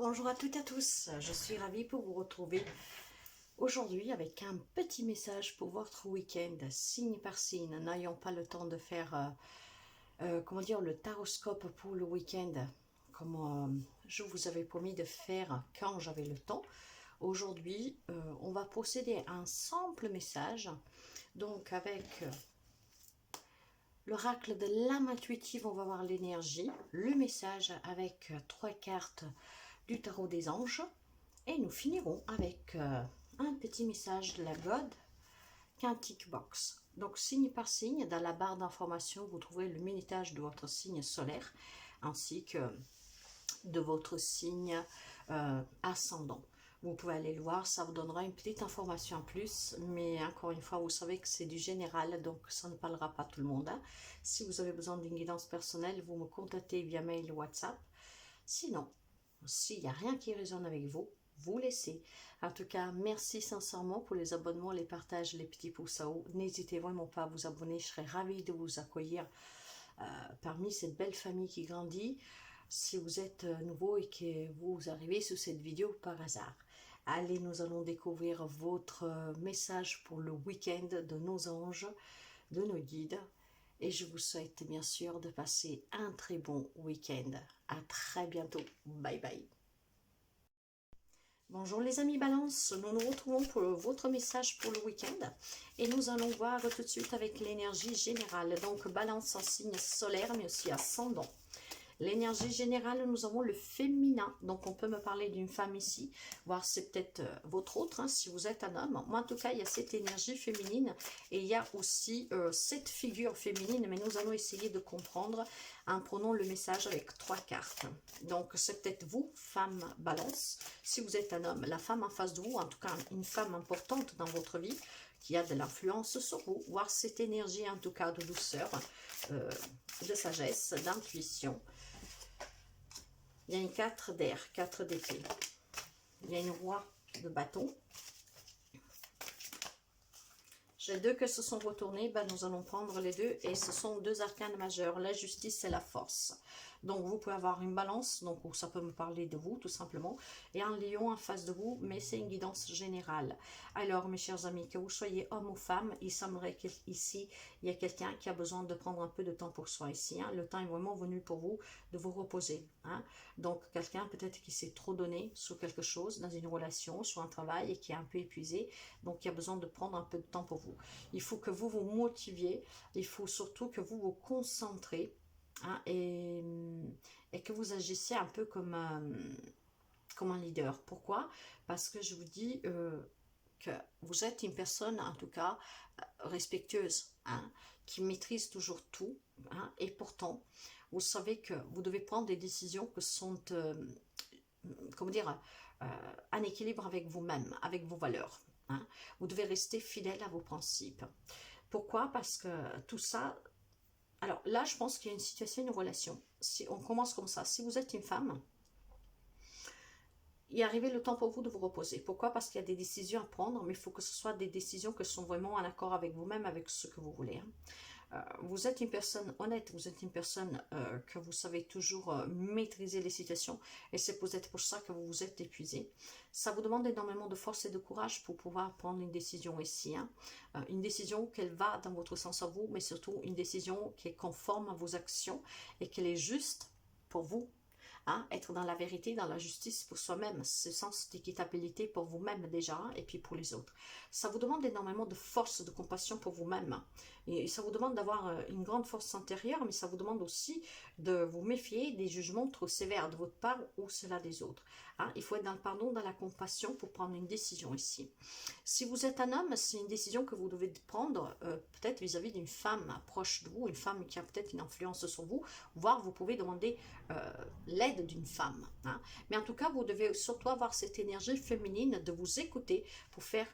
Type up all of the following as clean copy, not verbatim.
Bonjour à toutes et à tous, je suis ravie pour vous retrouver aujourd'hui avec un petit message pour votre week-end, signe par signe. N'ayons pas le temps de faire, comment dire, le taroscope pour le week-end, comme je vous avais promis de faire quand j'avais le temps. Aujourd'hui, on va procéder à un simple message, donc avec l'oracle de l'âme intuitive, on va voir l'énergie, le message avec 3 cartes du tarot des anges, et nous finirons avec un petit message de la God Quantic Box. Donc signe par signe, dans la barre d'information, vous trouverez le minutage de votre signe solaire, ainsi que de votre signe ascendant. Vous pouvez aller le voir, ça vous donnera une petite information en plus, mais encore une fois, vous savez que c'est du général, donc ça ne parlera pas à tout le monde. Hein. Si vous avez besoin d'une guidance personnelle, vous me contactez via mail ou WhatsApp. Sinon, s'il n'y a rien qui résonne avec vous, vous laissez. En tout cas, merci sincèrement pour les abonnements, les partages, les petits pouces à haut. N'hésitez vraiment pas à vous abonner, je serai ravie de vous accueillir parmi cette belle famille qui grandit. Si vous êtes nouveau et que vous arrivez sur cette vidéo par hasard. Allez, nous allons découvrir votre message pour le week-end de nos anges, de nos guides. Et je vous souhaite bien sûr de passer un très bon week-end. À très bientôt. Bye bye. Bonjour les amis Balance, nous nous retrouvons pour votre message pour le week-end. Et nous allons voir tout de suite avec l'énergie générale. Donc Balance en signe solaire mais aussi ascendant. L'énergie générale, nous avons le féminin. Donc, on peut me parler d'une femme ici, voire c'est peut-être votre autre, hein, si vous êtes un homme. Moi, en tout cas, il y a cette énergie féminine et il y a aussi cette figure féminine, mais nous allons essayer de comprendre en prenant le message avec 3 cartes. Donc, c'est peut-être vous, femme balance. Si vous êtes un homme, la femme en face de vous, en tout cas, une femme importante dans votre vie, qui a de l'influence sur vous, voire cette énergie, en tout cas, de douceur, de sagesse, d'intuition. Il y a une 4 d'air, 4 d'épée. Il y a une roi de bâton. J'ai 2 que se sont retournés. Ben, nous allons prendre les 2 et ce sont 2 arcanes majeurs, la justice et la force. Donc, vous pouvez avoir une balance, donc ça peut me parler de vous, tout simplement, et un lion en face de vous, mais c'est une guidance générale. Alors, mes chers amis, que vous soyez homme ou femme, il semblerait qu'ici, il y a quelqu'un qui a besoin de prendre un peu de temps pour soi ici. Hein. Le temps est vraiment venu pour vous de vous reposer. Hein. Donc, quelqu'un peut-être qui s'est trop donné sur quelque chose, dans une relation, sur un travail, et qui est un peu épuisé, donc il a besoin de prendre un peu de temps pour vous. Il faut que vous vous motiviez, il faut surtout que vous vous concentrez, hein, et que vous agissiez un peu comme un leader. Pourquoi? Parce que je vous dis que vous êtes une personne, en tout cas, respectueuse, hein, qui maîtrise toujours tout, hein, et pourtant, vous savez que vous devez prendre des décisions que sont, comment dire, en équilibre avec vous-même, avec vos valeurs. Hein. Vous devez rester fidèle à vos principes. Pourquoi? Parce que tout ça... Alors là, je pense qu'il y a une situation, une relation. Si on commence comme ça, si vous êtes une femme, il est arrivé le temps pour vous de vous reposer. Pourquoi? Parce qu'il y a des décisions à prendre, mais il faut que ce soit des décisions qui sont vraiment en accord avec vous-même, avec ce que vous voulez. Hein. Vous êtes une personne honnête, vous êtes une personne que vous savez toujours maîtriser les situations, et c'est peut-être pour ça que vous vous êtes épuisé. Ça vous demande énormément de force et de courage pour pouvoir prendre une décision ici. Hein. Une décision qu'elle va dans votre sens à vous, mais surtout une décision qui est conforme à vos actions et qu'elle est juste pour vous. Hein, être dans la vérité, dans la justice pour soi-même, ce sens d'équitabilité pour vous-même déjà, hein, et puis pour les autres. Ça vous demande énormément de force, de compassion pour vous-même. Et ça vous demande d'avoir une grande force intérieure, mais ça vous demande aussi de vous méfier des jugements trop sévères de votre part ou cela des autres. Hein, il faut être dans le pardon, dans la compassion pour prendre une décision ici. Si vous êtes un homme, c'est une décision que vous devez prendre peut-être vis-à-vis d'une femme proche de vous, une femme qui a peut-être une influence sur vous, voire vous pouvez demander l'aide d'une femme. Hein. Mais en tout cas, vous devez surtout avoir cette énergie féminine de vous écouter pour faire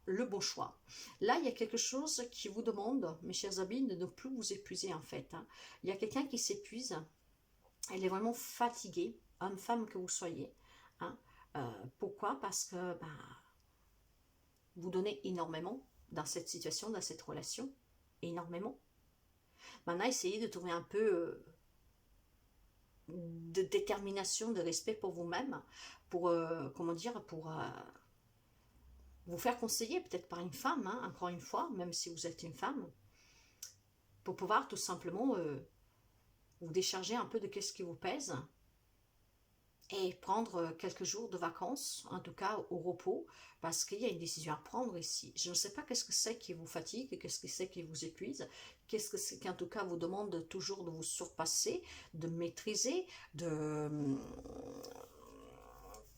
le bon choix. Là, il y a quelque chose qui vous demande, mes chers amis, de ne plus vous épuiser en fait. Hein. Il y a quelqu'un qui s'épuise, elle est vraiment fatiguée, homme, femme que vous soyez. Hein. Pourquoi? Parce que vous donnez énormément dans cette situation, dans cette relation, énormément. Maintenant, essayez de trouver un peu de détermination, de respect pour vous-même, pour, comment dire, pour vous faire conseiller peut-être par une femme, hein, encore une fois, même si vous êtes une femme, pour pouvoir tout simplement vous décharger un peu de qu'est-ce qui vous pèse et prendre quelques jours de vacances, en tout cas au repos, parce qu'il y a une décision à prendre ici. Je ne sais pas qu'est-ce que c'est qui vous fatigue, qu'est-ce que c'est qui vous épuise, qu'est-ce que c'est qui en tout cas vous demande toujours de vous surpasser, de maîtriser, de...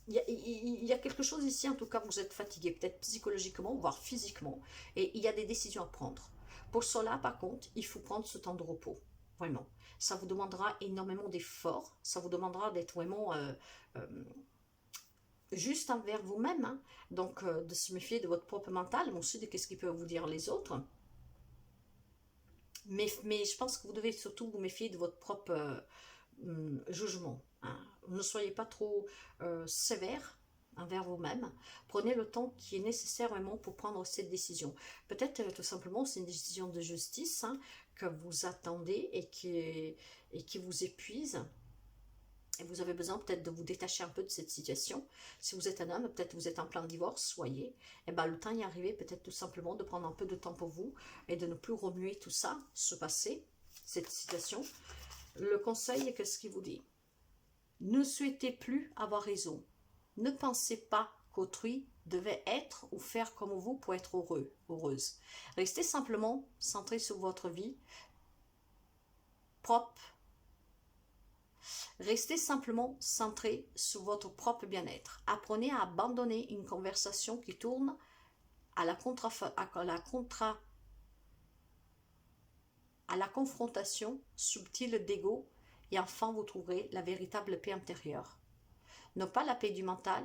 Il y a quelque chose ici, en tout cas, vous êtes fatigué, peut-être psychologiquement, voire physiquement, et il y a des décisions à prendre. Pour cela, par contre, il faut prendre ce temps de repos, vraiment. Ça vous demandera énormément d'efforts, ça vous demandera d'être vraiment euh, juste envers vous-même, hein. Donc de se méfier de votre propre mental, mais aussi de ce qu'ils peuvent vous dire les autres. Mais je pense que vous devez surtout vous méfier de votre propre jugement, hein. Ne soyez pas trop sévère envers vous-même. Prenez le temps qui est nécessaire vraiment pour prendre cette décision. Peut-être tout simplement c'est une décision de justice, hein, que vous attendez et qui vous épuise. Et vous avez besoin peut-être de vous détacher un peu de cette situation. Si vous êtes un homme, peut-être vous êtes en plein divorce, soyez. Et bien le temps y est arrivé, peut-être tout simplement de prendre un peu de temps pour vous et de ne plus remuer tout ça, ce passé, cette situation. Le conseil, qu'est-ce qu'il vous dit? Ne souhaitez plus avoir raison. Ne pensez pas qu'autrui devait être ou faire comme vous pour être heureux, heureuse. Restez simplement centré sur votre vie propre. Restez simplement centré sur votre propre bien-être. Apprenez à abandonner une conversation qui tourne à la confrontation subtile d'ego, et enfin vous trouverez la véritable paix intérieure. Non pas la paix du mental,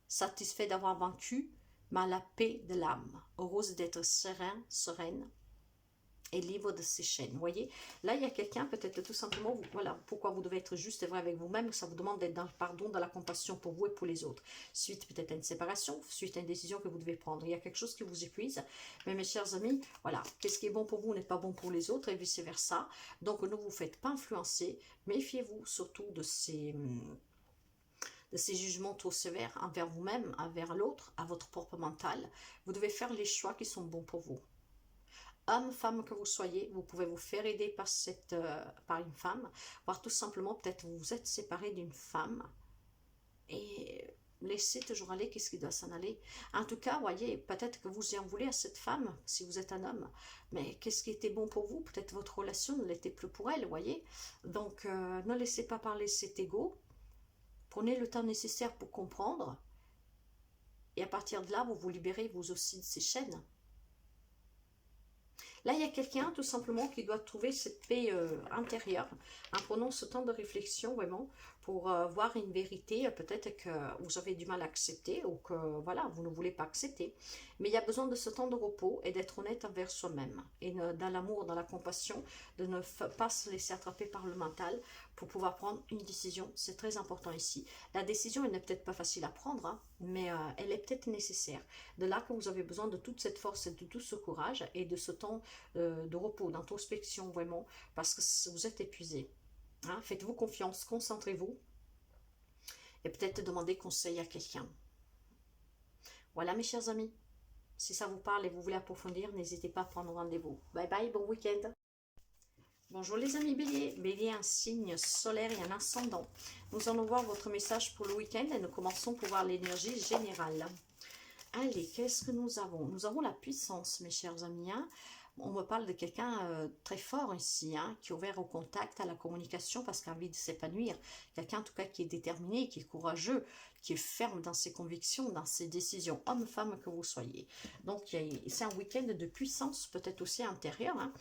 satisfait d'avoir vaincu, mais la paix de l'âme, heureuse d'être serein, sereine et libre de ses chaînes. Vous voyez, là il y a quelqu'un, peut-être tout simplement, voilà pourquoi vous devez être juste et vrai avec vous-même, ça vous demande d'être dans le pardon, dans la compassion pour vous et pour les autres. Suite peut-être à une séparation, suite à une décision que vous devez prendre. Il y a quelque chose qui vous épuise, mais mes chers amis, voilà, qu'est-ce qui est bon pour vous n'est pas bon pour les autres et vice versa. Donc ne vous faites pas influencer, méfiez-vous surtout de ces jugements trop sévères envers vous-même, envers l'autre, à votre propre mental. Vous devez faire les choix qui sont bons pour vous. Homme, femme que vous soyez, vous pouvez vous faire aider par une femme, voire tout simplement peut-être vous vous êtes séparé d'une femme et laissez toujours aller qu'est-ce qui doit s'en aller. En tout cas, voyez, peut-être que vous y en voulez à cette femme si vous êtes un homme, mais qu'est-ce qui était bon pour vous? Peut-être votre relation ne l'était plus pour elle, voyez. Donc ne laissez pas parler cet ego. Prenez le temps nécessaire pour comprendre et à partir de là, vous vous libérez vous aussi de ces chaînes. Là, il y a quelqu'un tout simplement qui doit trouver cette paix intérieure en prenant ce temps de réflexion vraiment pour voir une vérité peut-être que vous avez du mal à accepter ou que voilà, vous ne voulez pas accepter. Mais il y a besoin de ce temps de repos et d'être honnête envers soi-même et dans l'amour, dans la compassion, de ne pas se laisser attraper par le mental pour pouvoir prendre une décision. C'est très important ici. La décision, elle n'est peut-être pas facile à prendre, hein, mais elle est peut-être nécessaire. De là que vous avez besoin de toute cette force et de tout ce courage et de ce temps de repos, d'introspection vraiment, parce que vous êtes épuisé. Hein, faites-vous confiance, concentrez-vous et peut-être demander conseil à quelqu'un. Voilà mes chers amis, si ça vous parle et vous voulez approfondir, n'hésitez pas à prendre rendez-vous. Bye bye, bon week-end. Bonjour les amis Bélier, Bélier un signe solaire et un ascendant. Nous allons voir votre message pour le week-end et nous commençons pour voir l'énergie générale. Allez, qu'est-ce que nous avons? Nous avons la puissance mes chers amis, hein. On me parle de quelqu'un très fort ici, hein, qui est ouvert au contact, à la communication parce qu'il a envie de s'épanouir. Quelqu'un en tout cas qui est déterminé, qui est courageux, qui est ferme dans ses convictions, dans ses décisions, homme, femme que vous soyez. Donc c'est un week-end de puissance, peut-être aussi intérieure, hein.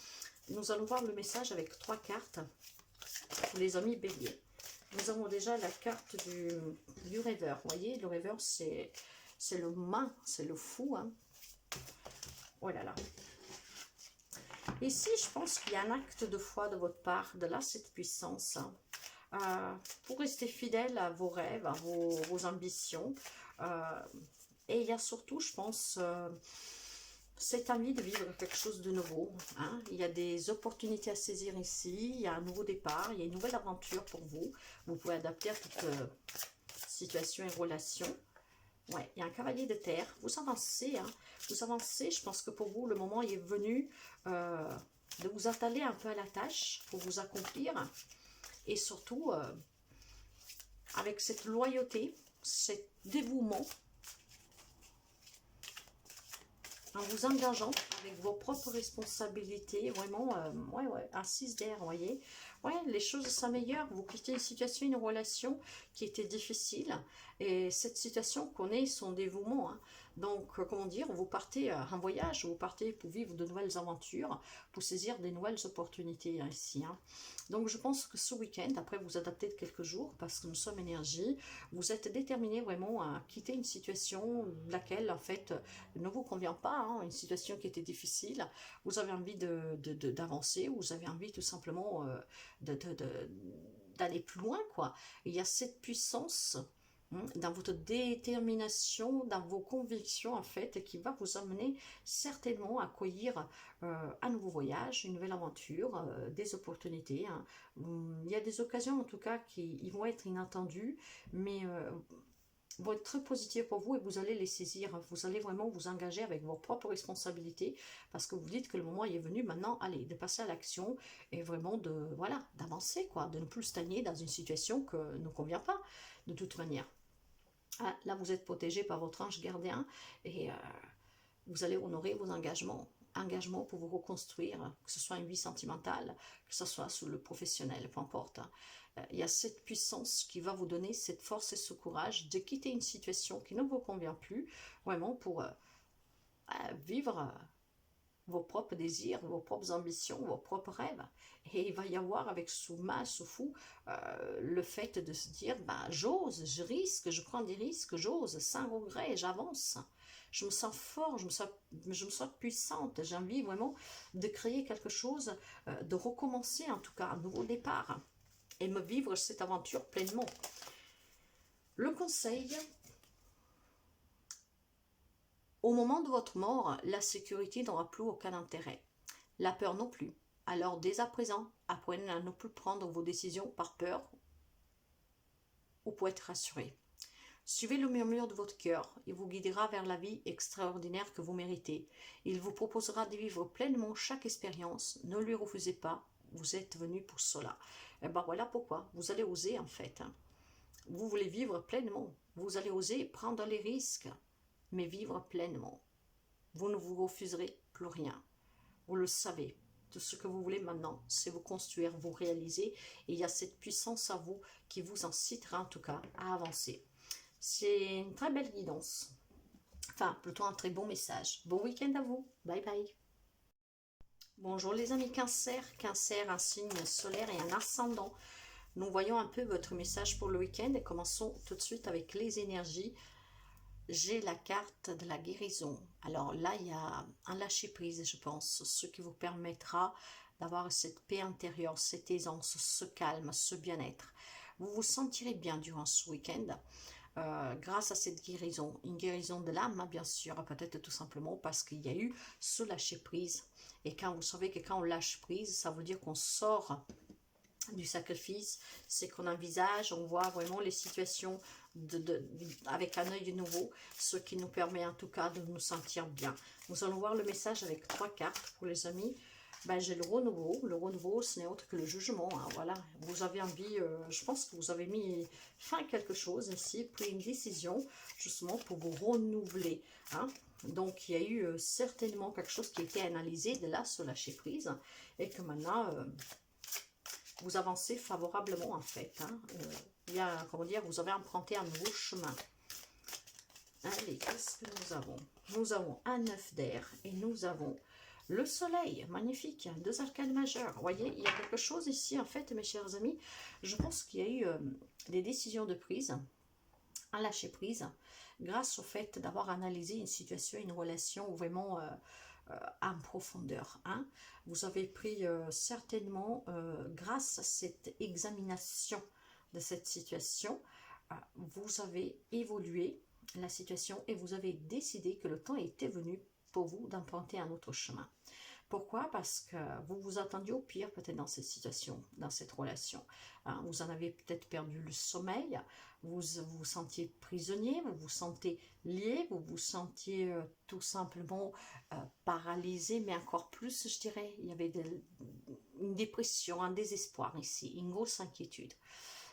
Nous allons voir le message avec 3 cartes pour les amis Bélier. Nous avons déjà la carte du rêveur. Vous voyez, le rêveur c'est le main, c'est le fou, hein. Oh là là. Ici, je pense qu'il y a un acte de foi de votre part, de là, cette puissance, hein, pour rester fidèle à vos rêves, à vos ambitions. Et il y a surtout, je pense, cette envie de vivre quelque chose de nouveau. Hein. Il y a des opportunités à saisir ici, il y a un nouveau départ, il y a une nouvelle aventure pour vous. Vous pouvez adapter à toute situation et relation. Ouais, il y a un cavalier de terre. Vous avancez, hein. Vous avancez. Je pense que pour vous, le moment est venu de vous atteler un peu à la tâche pour vous accomplir. Et surtout, avec cette loyauté, cet dévouement, en vous engageant avec vos propres responsabilités, vraiment, assise d'air, vous voyez. Ouais, les choses s'améliorent, vous quittez une situation, une relation qui était difficile, et cette situation connaît son dévouement, hein. Donc, comment dire, vous partez en voyage, vous partez pour vivre de nouvelles aventures, pour saisir des nouvelles opportunités, hein, ici, hein. Donc, je pense que ce week-end, après vous adaptez de quelques jours, parce que nous sommes énergie, vous êtes déterminé vraiment à quitter une situation laquelle, en fait, ne vous convient pas, hein, une situation qui était difficile. Vous avez envie d'avancer, vous avez envie tout simplement d'aller plus loin, quoi. Il y a cette puissance dans votre détermination, dans vos convictions, en fait, qui va vous amener certainement à accueillir un nouveau voyage, une nouvelle aventure, des opportunités, hein. Il y a des occasions, en tout cas, qui vont être inattendues, mais vont être très positives pour vous et vous allez les saisir. Vous allez vraiment vous engager avec vos propres responsabilités parce que vous dites que le moment est venu maintenant, allez, de passer à l'action et vraiment voilà, d'avancer, quoi, de ne plus stagner dans une situation qui ne convient pas de toute manière. Ah, là, vous êtes protégé par votre ange gardien et vous allez honorer vos engagements pour vous reconstruire, que ce soit une vie sentimentale, que ce soit sous le professionnel, peu importe. Il y a cette puissance qui va vous donner cette force et ce courage de quitter une situation qui ne vous convient plus, vraiment pour vivre vos propres désirs, vos propres ambitions, vos propres rêves. Et il va y avoir avec Souma, Soufou, le fait de se dire, j'ose, je risque, je prends des risques, j'ose, sans regret, j'avance. Je me sens fort, je me sens puissante, j'ai envie vraiment de créer quelque chose, de recommencer en tout cas, un nouveau départ, et me vivre cette aventure pleinement. Le conseil, au moment de votre mort, la sécurité n'aura plus aucun intérêt, la peur non plus. Alors dès à présent, apprenez à ne plus prendre vos décisions par peur ou pour être rassuré. Suivez le murmure de votre cœur, il vous guidera vers la vie extraordinaire que vous méritez. Il vous proposera de vivre pleinement chaque expérience, ne lui refusez pas, vous êtes venu pour cela. Et voilà pourquoi, vous allez oser en fait. Vous voulez vivre pleinement, vous allez oser prendre les risques, mais vivre pleinement. Vous ne vous refuserez plus rien, vous le savez. Tout ce que vous voulez maintenant, c'est vous construire, vous réaliser, et il y a cette puissance à vous qui vous incitera en tout cas à avancer. C'est une très belle guidance. Enfin, plutôt un très bon message. Bon week-end à vous. Bye bye. Bonjour les amis Cancer. Cancer, un signe solaire et un ascendant. Nous voyons un peu votre message pour le week-end et commençons tout de suite avec les énergies. J'ai la carte de la guérison. Alors là, il y a un lâcher-prise, je pense, ce qui vous permettra d'avoir cette paix intérieure, cette aisance, ce calme, ce bien-être. Vous vous sentirez bien durant ce week-end. Grâce à cette guérison, une guérison de l'âme, bien sûr, peut-être tout simplement parce qu'il y a eu ce lâcher-prise. Et quand vous savez que quand on lâche prise, ça veut dire qu'on sort du sacrifice, c'est qu'on envisage, on voit vraiment les situations avec un œil nouveau, ce qui nous permet en tout cas de nous sentir bien. Nous allons voir le message avec 3 cartes pour les amis. J'ai le renouveau. Le renouveau, ce n'est autre que le jugement, hein, voilà. Vous avez envie, je pense que vous avez mis fin à quelque chose ici, pris une décision justement pour vous renouveler, hein. Donc il y a eu certainement quelque chose qui a été analysé de là, ce lâcher prise, et que maintenant vous avancez favorablement en fait, hein. Il y a, comment dire, vous avez emprunté un nouveau chemin. Allez, qu'est-ce que nous avons? Nous avons un 9 d'air et nous avons le soleil, magnifique, 2 arcanes majeures. Vous voyez, il y a quelque chose ici, en fait, mes chers amis. Je pense qu'il y a eu des décisions de prise, un lâcher prise, grâce au fait d'avoir analysé une situation, une relation vraiment en profondeur, hein. Vous avez pris certainement, grâce à cette examination de cette situation, vous avez évolué la situation et vous avez décidé que le temps était venu pour vous d'emprunter un autre chemin. Pourquoi? Parce que vous vous attendiez au pire peut-être dans cette situation, dans cette relation. Hein, vous en avez peut-être perdu le sommeil, vous vous sentiez prisonnier, vous vous sentez lié, vous vous sentiez tout simplement paralysé, mais encore plus, je dirais, il y avait une dépression, un désespoir ici, une grosse inquiétude.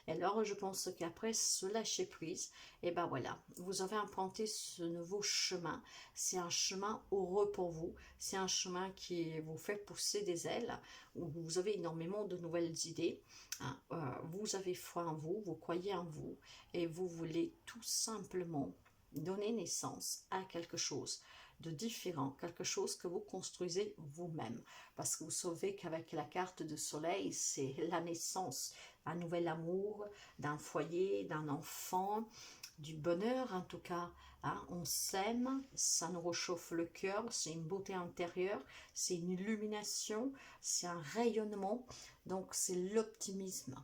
Et alors, je pense qu'après ce lâcher prise, et ben voilà, vous avez emprunté ce nouveau chemin. C'est un chemin heureux pour vous. C'est un chemin qui vous fait pousser des ailes, où vous avez énormément de nouvelles idées. Hein. Vous avez foi en vous, vous croyez en vous, et vous voulez tout simplement donner naissance à quelque chose de différent, quelque chose que vous construisez vous-même. Parce que vous savez qu'avec la carte de soleil, c'est la naissance, un nouvel amour, d'un foyer, d'un enfant, du bonheur en tout cas. Hein. On s'aime, ça nous réchauffe le cœur, c'est une beauté intérieure, c'est une illumination, c'est un rayonnement, donc c'est l'optimisme.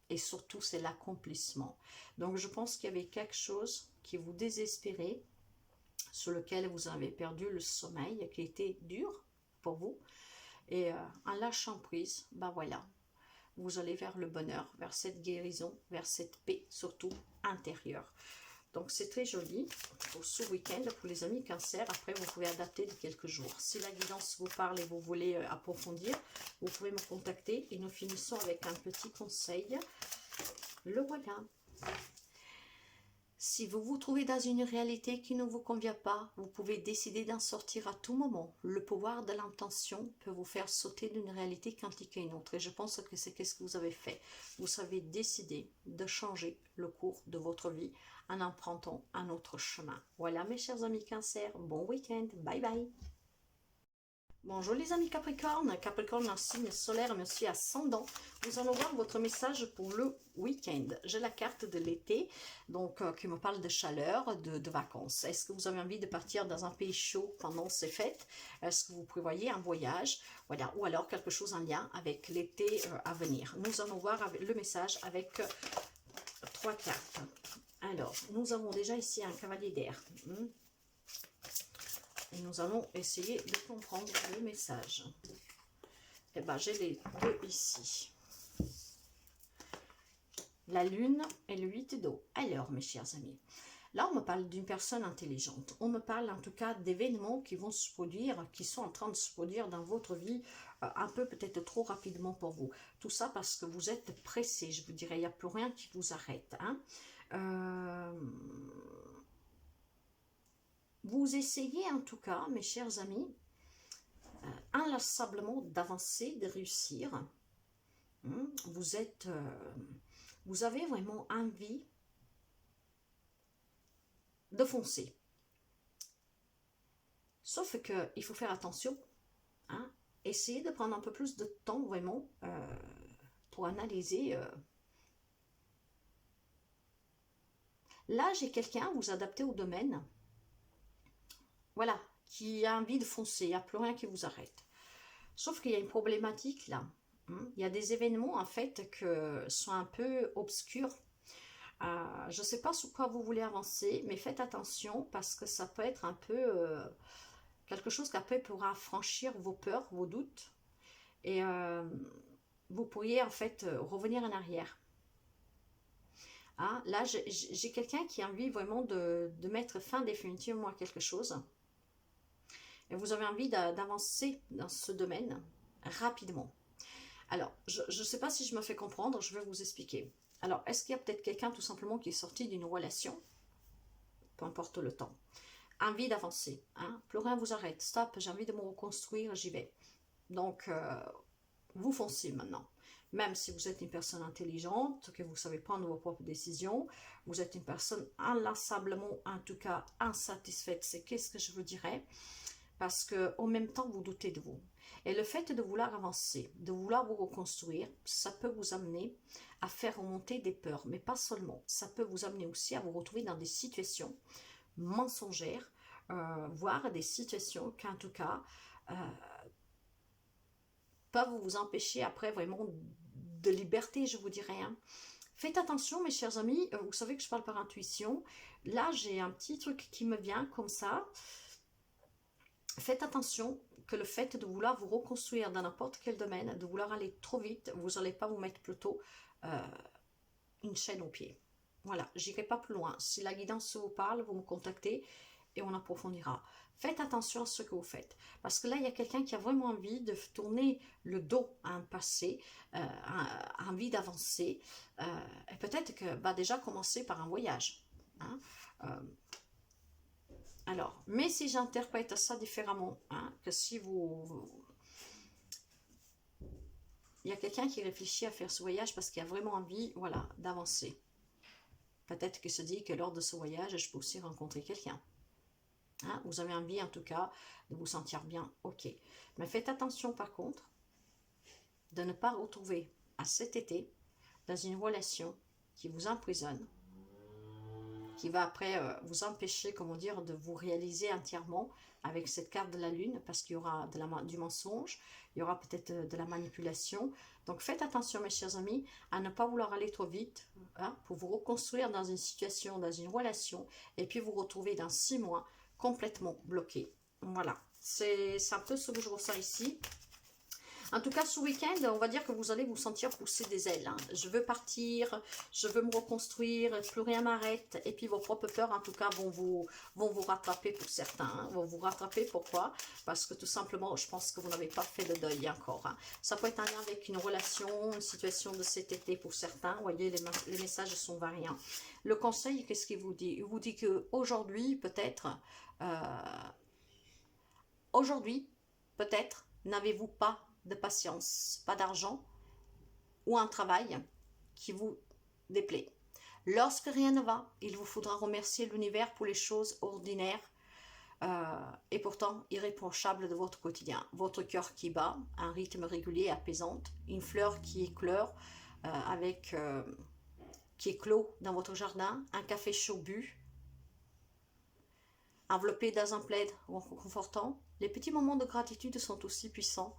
Et surtout, c'est l'accomplissement. Donc, je pense qu'il y avait quelque chose qui vous désespérait, sur lequel vous avez perdu le sommeil, qui était dur pour vous. Et en lâchant prise, ben voilà, vous allez vers le bonheur, vers cette guérison, vers cette paix, surtout intérieure. Donc c'est très joli pour ce week-end, pour les amis cancer. Après, vous pouvez adapter de quelques jours. Si la guidance vous parle et vous voulez approfondir, vous pouvez me contacter. Et nous finissons avec un petit conseil. Le voilà. Si vous vous trouvez dans une réalité qui ne vous convient pas, vous pouvez décider d'en sortir à tout moment. Le pouvoir de l'intention peut vous faire sauter d'une réalité quantique à une autre. Et je pense que c'est ce que vous avez fait. Vous avez décidé de changer le cours de votre vie en empruntant un autre chemin. Voilà mes chers amis Cancer, bon week-end, bye bye. Bonjour les amis Capricorne, Capricorne en signe solaire mais aussi ascendant. Nous allons voir votre message pour le week-end. J'ai la carte de l'été, donc qui me parle de chaleur, de vacances. Est-ce que vous avez envie de partir dans un pays chaud pendant ces fêtes? Est-ce que vous prévoyez un voyage? Voilà, ou alors quelque chose en lien avec l'été à venir. Nous allons voir le message avec 3 cartes. Alors, nous avons déjà ici un cavalier d'air. Et nous allons essayer de comprendre le message. Et bien, j'ai les deux ici. La lune et le 8 d'eau. Alors, mes chers amis, là, on me parle d'une personne intelligente. On me parle en tout cas d'événements qui vont se produire, qui sont en train de se produire dans votre vie, un peu peut-être trop rapidement pour vous. Tout ça parce que vous êtes pressé, je vous dirais. Il n'y a plus rien qui vous arrête. Hein. Vous essayez en tout cas, mes chers amis, inlassablement d'avancer, de réussir. Vous avez vraiment envie de foncer. Sauf qu'il faut faire attention. Hein, essayez de prendre un peu plus de temps vraiment pour analyser. Là, j'ai quelqu'un, vous adaptez au domaine. Voilà, qui a envie de foncer, il n'y a plus rien qui vous arrête. Sauf qu'il y a une problématique là. Il y a des événements en fait qui sont un peu obscurs. Je ne sais pas sur quoi vous voulez avancer, mais faites attention parce que ça peut être un peu quelque chose qui après pourra franchir vos peurs, vos doutes. Et vous pourriez en fait revenir en arrière. Hein, là, j'ai quelqu'un qui a envie vraiment de mettre fin définitivement à quelque chose. Et vous avez envie d'avancer dans ce domaine rapidement. Alors, je ne sais pas si je me fais comprendre, je vais vous expliquer. Alors, est-ce qu'il y a peut-être quelqu'un tout simplement qui est sorti d'une relation, peu importe le temps, envie d'avancer, hein, plus rien vous arrête, stop, j'ai envie de me reconstruire, j'y vais. Donc, vous foncez maintenant. Même si vous êtes une personne intelligente, que vous savez prendre vos propres décisions, vous êtes une personne inlassablement, en tout cas, insatisfaite. C'est qu'est-ce que je vous dirais? Parce qu'en même temps, vous doutez de vous. Et le fait de vouloir avancer, de vouloir vous reconstruire, ça peut vous amener à faire remonter des peurs. Mais pas seulement. Ça peut vous amener aussi à vous retrouver dans des situations mensongères, voire des situations qu'en tout cas, peuvent vous empêcher après vraiment de liberté, je vous dirais. Hein. Faites attention, mes chers amis. Vous savez que je parle par intuition. Là, j'ai un petit truc qui me vient comme ça. faites attention que le fait de vouloir vous reconstruire dans n'importe quel domaine, de vouloir aller trop vite, vous n'allez pas vous mettre plutôt une chaîne au pied. Voilà, j'irai pas plus loin. Si la guidance vous parle, vous me contactez et on approfondira. Faites attention à ce que vous faites. Parce que là, il y a quelqu'un qui a vraiment envie de tourner le dos à un passé, envie d'avancer. Et peut-être que va déjà commencer par un voyage. Hein. Alors, mais si j'interprète ça différemment, hein, que si il y a quelqu'un qui réfléchit à faire ce voyage parce qu'il a vraiment envie, voilà, d'avancer. Peut-être qu'il se dit que lors de ce voyage, je peux aussi rencontrer quelqu'un. Hein, vous avez envie, en tout cas, de vous sentir bien, ok. Mais faites attention, par contre, de ne pas retrouver à cet été dans une relation qui vous emprisonne, qui va après vous empêcher, comment dire, de vous réaliser entièrement avec cette carte de la lune, parce qu'il y aura du mensonge, il y aura peut-être de la manipulation. Donc faites attention, mes chers amis, à ne pas vouloir aller trop vite, hein, pour vous reconstruire dans une situation, dans une relation, et puis vous retrouver dans 6 mois complètement bloqué. Voilà, c'est un peu ce que je ressens ici. En tout cas, ce week-end, on va dire que vous allez vous sentir pousser des ailes. Hein. Je veux partir, je veux me reconstruire, plus rien m'arrête. Et puis vos propres peurs, en tout cas, vont vous rattraper pour certains. Hein. Vont vous rattraper, pourquoi? Parce que tout simplement, je pense que vous n'avez pas fait de deuil encore. Hein. Ça peut être un lien avec une relation, une situation de cet été pour certains. Vous voyez, les messages sont variants. Le conseil, qu'est-ce qu'il vous dit? Il vous dit qu'aujourd'hui, peut-être, n'avez-vous pas de patience, pas d'argent ou un travail qui vous déplaît. Lorsque rien ne va, il vous faudra remercier l'univers pour les choses ordinaires et pourtant irréprochables de votre quotidien. Votre cœur qui bat, un rythme régulier et apaisant, une fleur qui éclore qui éclot dans votre jardin, un café chaud bu, enveloppé dans un plaid réconfortant. Les petits moments de gratitude sont aussi puissants,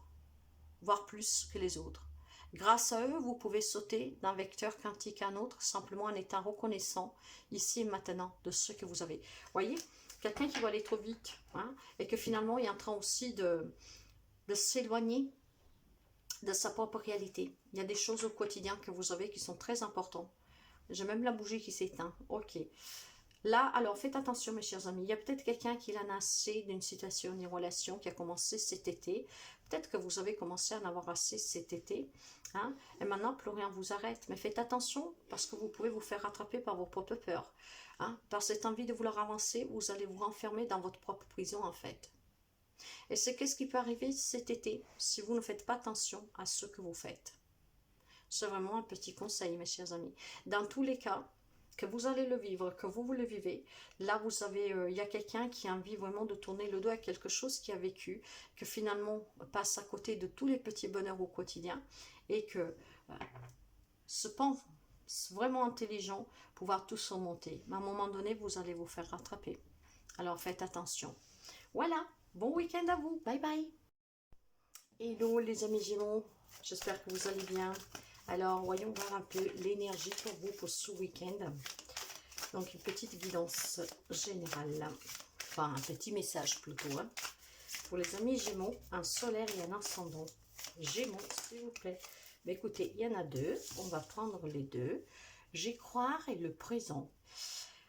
voire plus que les autres. Grâce à eux, vous pouvez sauter d'un vecteur quantique à un autre, simplement en étant reconnaissant, ici et maintenant, de ce que vous avez. Vous voyez, quelqu'un qui va aller trop vite, hein, et que finalement, il est en train aussi de s'éloigner de sa propre réalité. Il y a des choses au quotidien que vous avez qui sont très importantes. J'ai même la bougie qui s'éteint. Ok. Là, alors, faites attention, mes chers amis. Il y a peut-être quelqu'un qui en a assez d'une situation, d'une relation qui a commencé cet été. Peut-être que vous avez commencé à en avoir assez cet été. Hein, et maintenant, plus rien vous arrête. Mais faites attention parce que vous pouvez vous faire rattraper par vos propres peurs. Hein, par cette envie de vouloir avancer, vous allez vous renfermer dans votre propre prison, en fait. Et c'est qu'est-ce qui peut arriver cet été si vous ne faites pas attention à ce que vous faites. C'est vraiment un petit conseil, mes chers amis. Dans tous les cas, que vous allez le vivre, que vous le vivez, là vous savez, il y a quelqu'un qui a envie vraiment de tourner le dos à quelque chose qu'il a vécu, que finalement passe à côté de tous les petits bonheurs au quotidien, et que se pense vraiment intelligent, pouvoir tout surmonter. Mais à un moment donné, vous allez vous faire rattraper. Alors faites attention. Voilà, bon week-end à vous, bye bye. Hello les amis Gémeaux, j'espère que vous allez bien. Alors, voyons voir un peu l'énergie pour vous pour ce week-end. Donc, une petite guidance générale. Enfin, un petit message plutôt. Hein. Pour les amis Gémeaux, un solaire et un ascendant. Gémeaux, s'il vous plaît. Mais écoutez, il y en a deux. On va prendre les deux. J'y croire et le présent.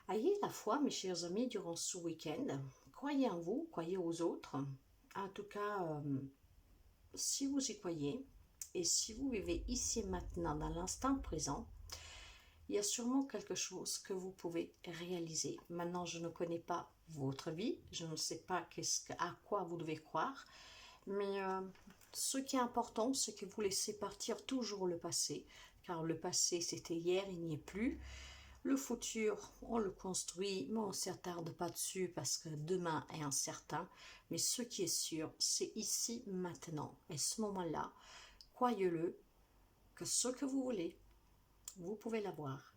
Ayez la foi, mes chers amis, durant ce week-end. Croyez en vous, croyez aux autres. En tout cas, si vous y croyez, et si vous vivez ici et maintenant, dans l'instant présent, il y a sûrement quelque chose que vous pouvez réaliser. Maintenant, je ne connais pas votre vie, je ne sais pas à quoi vous devez croire, mais ce qui est important, c'est que vous laissez partir toujours le passé, car le passé, c'était hier, il n'y est plus. Le futur, on le construit, mais on ne s'attarde pas dessus parce que demain est incertain. Mais ce qui est sûr, c'est ici, maintenant. Et ce moment-là, croyez-le, que ce que vous voulez, vous pouvez l'avoir.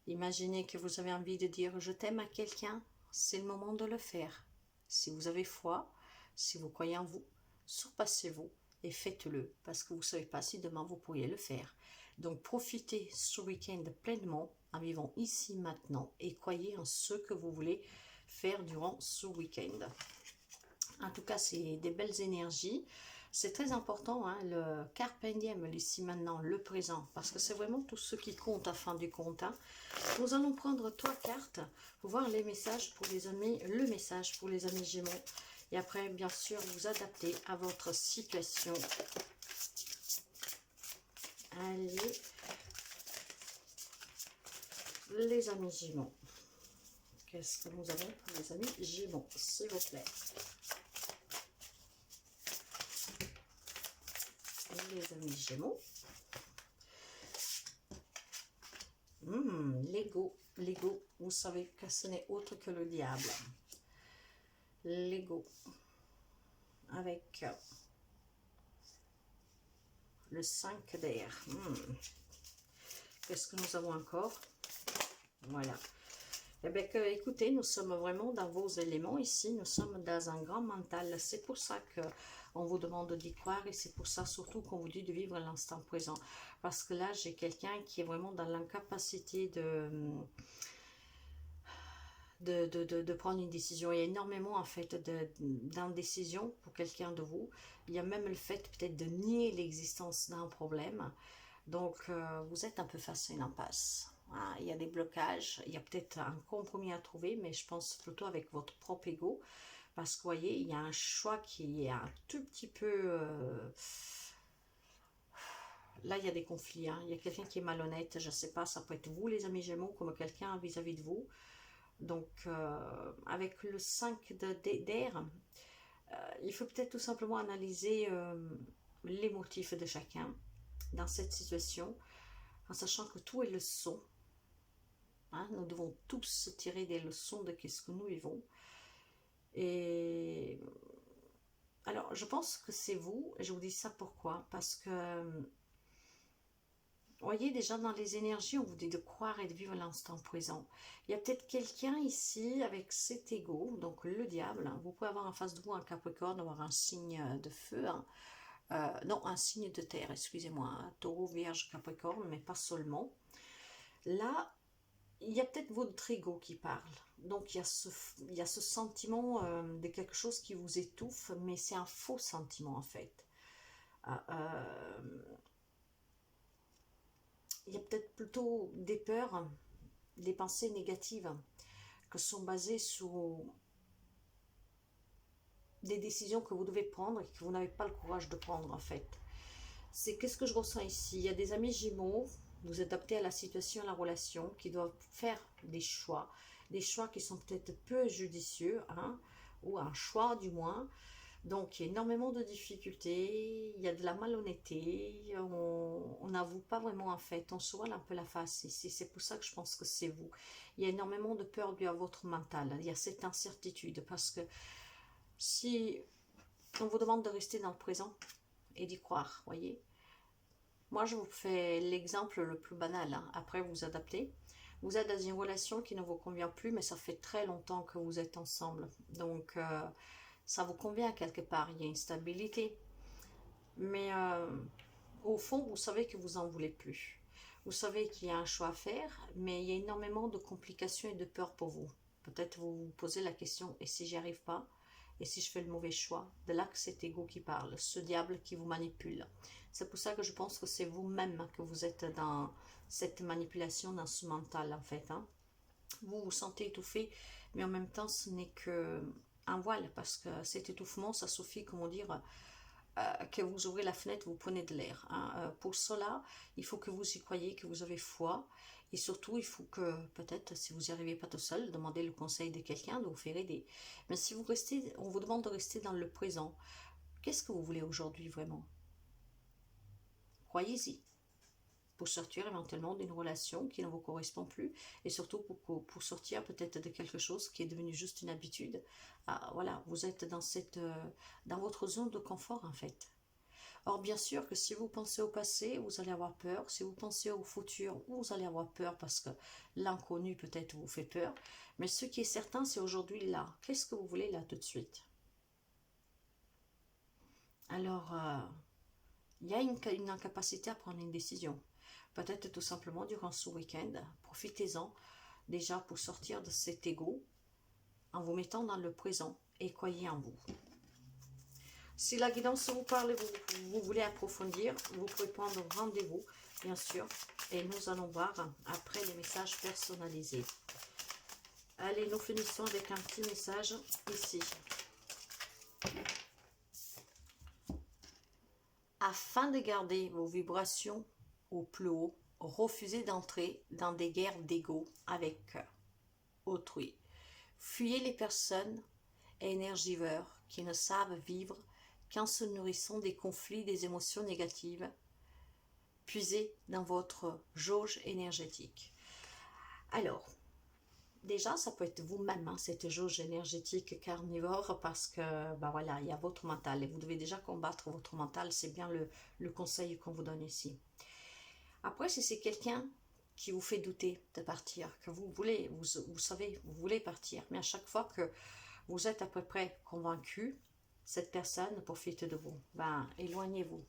Imaginez que vous avez envie de dire « je t'aime » à quelqu'un, c'est le moment de le faire. Si vous avez foi, si vous croyez en vous, surpassez-vous et faites-le, parce que vous ne savez pas si demain vous pourriez le faire. Donc profitez ce week-end pleinement en vivant ici, maintenant, et croyez en ce que vous voulez faire durant ce week-end. En tout cas, c'est des belles énergies. C'est très important, hein, le carpe diem, ici maintenant, le présent, parce que c'est vraiment tout ce qui compte à fin du compte. Hein. Nous allons prendre 3 cartes pour voir les messages pour les amis, le message pour les amis Gémeaux. Et après, bien sûr, vous adapter à votre situation. Allez, les amis Gémeaux. Qu'est-ce que nous avons pour les amis Gémeaux, s'il vous plaît? Les amis Gémeaux. L'ego. L'ego, vous savez que ce n'est autre que le diable. L'ego. Avec le 5 d'air. Qu'est-ce que nous avons encore? Voilà. Eh bien, écoutez, nous sommes vraiment dans vos éléments ici. Nous sommes dans un grand mental. C'est pour ça qu'on vous demande d'y croire et c'est pour ça surtout qu'on vous dit de vivre l'instant présent. Parce que là, j'ai quelqu'un qui est vraiment dans l'incapacité de prendre une décision. Il y a énormément en fait d'indécision pour quelqu'un de vous. Il y a même le fait peut-être de nier l'existence d'un problème. Donc, vous êtes un peu face à une impasse. Hein, il y a des blocages, il y a peut-être un compromis à trouver, mais je pense plutôt avec votre propre ego. Parce que, vous voyez, il y a un choix qui est un tout petit peu... Là, il y a des conflits. Hein. Il y a quelqu'un qui est malhonnête, je ne sais pas, ça peut être vous, les amis Gémeaux, comme quelqu'un vis-à-vis de vous. Donc, avec le 5 d'air, il faut peut-être tout simplement analyser les motifs de chacun dans cette situation, en sachant que tout est leçon. Hein, nous devons tous tirer des leçons de ce que nous vivons. Et alors, je pense que c'est vous, et je vous dis ça pourquoi? Parce que, vous voyez, déjà dans les énergies, on vous dit de croire et de vivre l'instant présent. Il y a peut-être quelqu'un ici avec cet ego, donc le diable. Hein, vous pouvez avoir en face de vous un Capricorne, avoir un signe de feu, hein, non, un signe de terre, excusez-moi, hein, Taureau, Vierge, Capricorne, mais pas seulement. Là, il y a peut-être votre ego qui parle. Donc, il y a ce sentiment de quelque chose qui vous étouffe, mais c'est un faux sentiment, en fait. Il y a peut-être plutôt des peurs, des pensées négatives, qui sont basées sur des décisions que vous devez prendre et que vous n'avez pas le courage de prendre, en fait. C'est qu'est-ce que je ressens ici? Il y a des amis Gémeaux, vous adaptez à la situation, à la relation, qui doivent faire des choix qui sont peut-être peu judicieux, hein, ou un choix du moins. Donc il y a énormément de difficultés, il y a de la malhonnêteté, on n'avoue pas vraiment en fait, on se voile un peu la face ici, c'est pour ça que je pense que c'est vous. Il y a énormément de peur due à votre mental, il y a cette incertitude, parce que si on vous demande de rester dans le présent et d'y croire, voyez. Moi, je vous fais l'exemple le plus banal. Hein. Après, vous adaptez. Vous êtes dans une relation qui ne vous convient plus, mais ça fait très longtemps que vous êtes ensemble. Donc, ça vous convient quelque part. Il y a une stabilité. Mais au fond, vous savez que vous n'en voulez plus. Vous savez qu'il y a un choix à faire, mais il y a énormément de complications et de peur pour vous. Peut-être vous vous posez la question, et si j'y arrive pas? Et si je fais le mauvais choix? De là que cet ego qui parle, ce diable qui vous manipule. C'est pour ça que je pense que c'est vous-même que vous êtes dans cette manipulation, dans ce mental en fait. Hein. Vous vous sentez étouffé, mais en même temps ce n'est que un voile, parce que cet étouffement, ça suffit, comment dire, que vous ouvrez la fenêtre, vous prenez de l'air. Hein. Pour cela, il faut que vous y croyez, que vous avez foi. Et surtout, il faut que, peut-être, si vous n'y arrivez pas tout seul, demandez le conseil de quelqu'un, de vous faire aider. Mais si vous restez, on vous demande de rester dans le présent. Qu'est-ce que vous voulez aujourd'hui vraiment? Croyez-y. Pour sortir éventuellement d'une relation qui ne vous correspond plus. Et surtout pour sortir peut-être de quelque chose qui est devenu juste une habitude. Ah, voilà, vous êtes dans votre zone de confort en fait. Or, bien sûr que si vous pensez au passé, vous allez avoir peur. Si vous pensez au futur, vous allez avoir peur parce que l'inconnu peut-être vous fait peur. Mais ce qui est certain, c'est aujourd'hui là. Qu'est-ce que vous voulez là tout de suite? Alors, il y a une incapacité à prendre une décision. Peut-être tout simplement durant ce week-end, profitez-en déjà pour sortir de cet ego en vous mettant dans le présent et croyez en vous. Si la guidance vous parle et vous voulez approfondir, vous pouvez prendre rendez-vous, bien sûr. Et nous allons voir après les messages personnalisés. Allez, nous finissons avec un petit message ici. Afin de garder vos vibrations au plus haut, refusez d'entrer dans des guerres d'ego avec autrui. Fuyez les personnes énergivores qui ne savent vivre qu'en se nourrissant des conflits, des émotions négatives. Puisez dans votre jauge énergétique. Alors, déjà, ça peut être vous-même, hein, cette jauge énergétique carnivore, parce que, ben voilà, il y a votre mental, et vous devez déjà combattre votre mental, c'est bien le conseil qu'on vous donne ici. Après, si c'est quelqu'un qui vous fait douter de partir, que vous voulez, vous savez, vous voulez partir, mais à chaque fois que vous êtes à peu près convaincu, cette personne profite de vous, ben, éloignez-vous.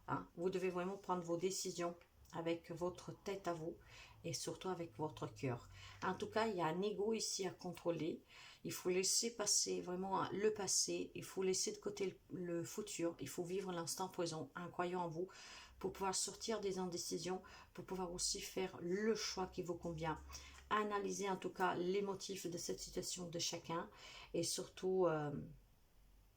Hein, vous devez vraiment prendre vos décisions avec votre tête à vous et surtout avec votre cœur. En tout cas, il y a un ego ici à contrôler. Il faut laisser passer vraiment le passé. Il faut laisser de côté le futur. Il faut vivre l'instant présent en croyant en vous pour pouvoir sortir des indécisions, pour pouvoir aussi faire le choix qui vous convient. Analyser en tout cas les motifs de cette situation de chacun et surtout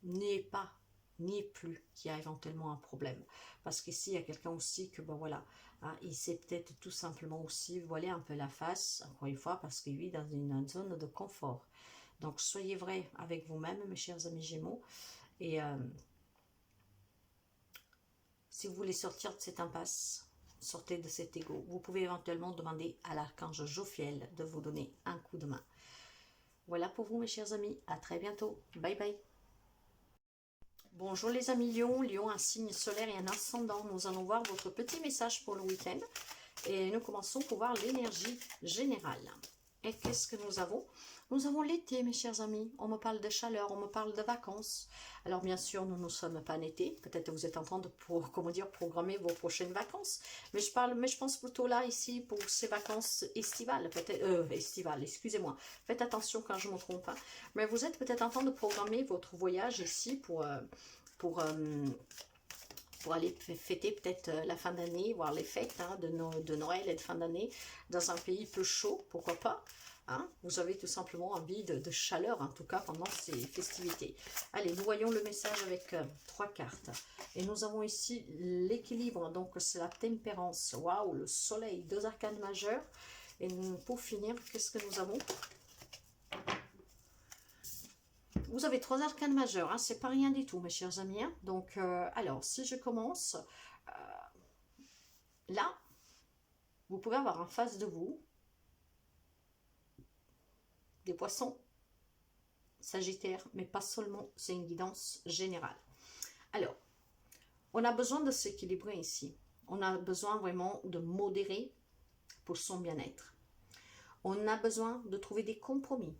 n'y plus qu'il y a éventuellement un problème. Parce qu'ici, il y a quelqu'un aussi que, ben voilà, hein, il s'est peut-être tout simplement aussi voilé un peu la face, encore une fois, parce qu'il vit dans une zone de confort. Donc, soyez vrai avec vous-même, mes chers amis Gémeaux. Et si vous voulez sortir de cette impasse, sortez de cet ego. Vous pouvez éventuellement demander à l'archange Jophiel de vous donner un coup de main. Voilà pour vous, mes chers amis. À très bientôt. Bye bye. Bonjour les amis Lion, Lion, un signe solaire et un ascendant. Nous allons voir votre petit message pour le week-end. Et nous commençons pour voir l'énergie générale. Et qu'est-ce que nous avons? Nous avons l'été, mes chers amis. On me parle de chaleur, on me parle de vacances. Alors bien sûr, nous ne sommes pas en été. Peut-être vous êtes en train de programmer vos prochaines vacances. Mais je pense plutôt là, ici, pour ces vacances estivales. Estivales, excusez-moi. Faites attention quand je me trompe. Hein. Mais vous êtes peut-être en train de programmer votre voyage ici pour aller fêter peut-être la fin d'année, voir les fêtes hein, de Noël et de fin d'année dans un pays peu chaud, pourquoi pas. Hein, vous avez tout simplement envie de chaleur, en tout cas pendant ces festivités. Allez, nous voyons le message avec 3 cartes. Et nous avons ici l'équilibre, donc c'est la tempérance. Waouh, le soleil, 2 arcanes majeurs. Et pour finir, qu'est-ce que nous avons? Vous avez 3 arcanes majeurs, hein, c'est pas rien du tout, mes chers amis. Hein. Donc, alors, si je commence, là, vous pouvez avoir en face de vous des poissons, sagittaires, mais pas seulement, c'est une guidance générale. Alors, on a besoin de s'équilibrer ici. On a besoin vraiment de modérer pour son bien-être. On a besoin de trouver des compromis.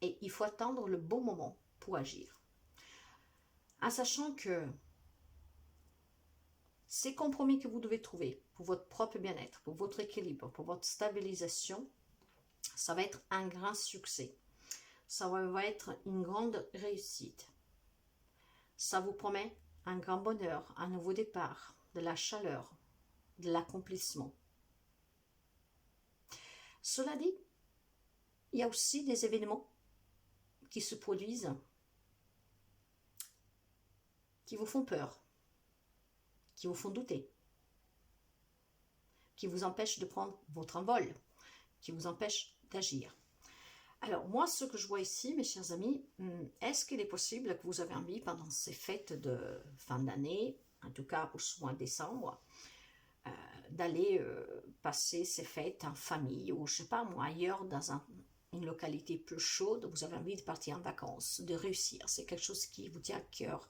Et il faut attendre le bon moment pour agir. En sachant que ces compromis que vous devez trouver pour votre propre bien-être, pour votre équilibre, pour votre stabilisation, ça va être un grand succès. Ça va être une grande réussite. Ça vous promet un grand bonheur, un nouveau départ, de la chaleur, de l'accomplissement. Cela dit, il y a aussi des événements qui se produisent, qui vous font peur, qui vous font douter, qui vous empêchent de prendre votre envol, qui vous empêchent d'agir. Alors, moi, ce que je vois ici, mes chers amis, est-ce qu'il est possible que vous avez envie, pendant ces fêtes de fin d'année, en tout cas pour ce mois de décembre, d'aller passer ces fêtes en famille ou, je sais pas moi, ailleurs dans une localité plus chaude, vous avez envie de partir en vacances, de réussir, c'est quelque chose qui vous tient à cœur.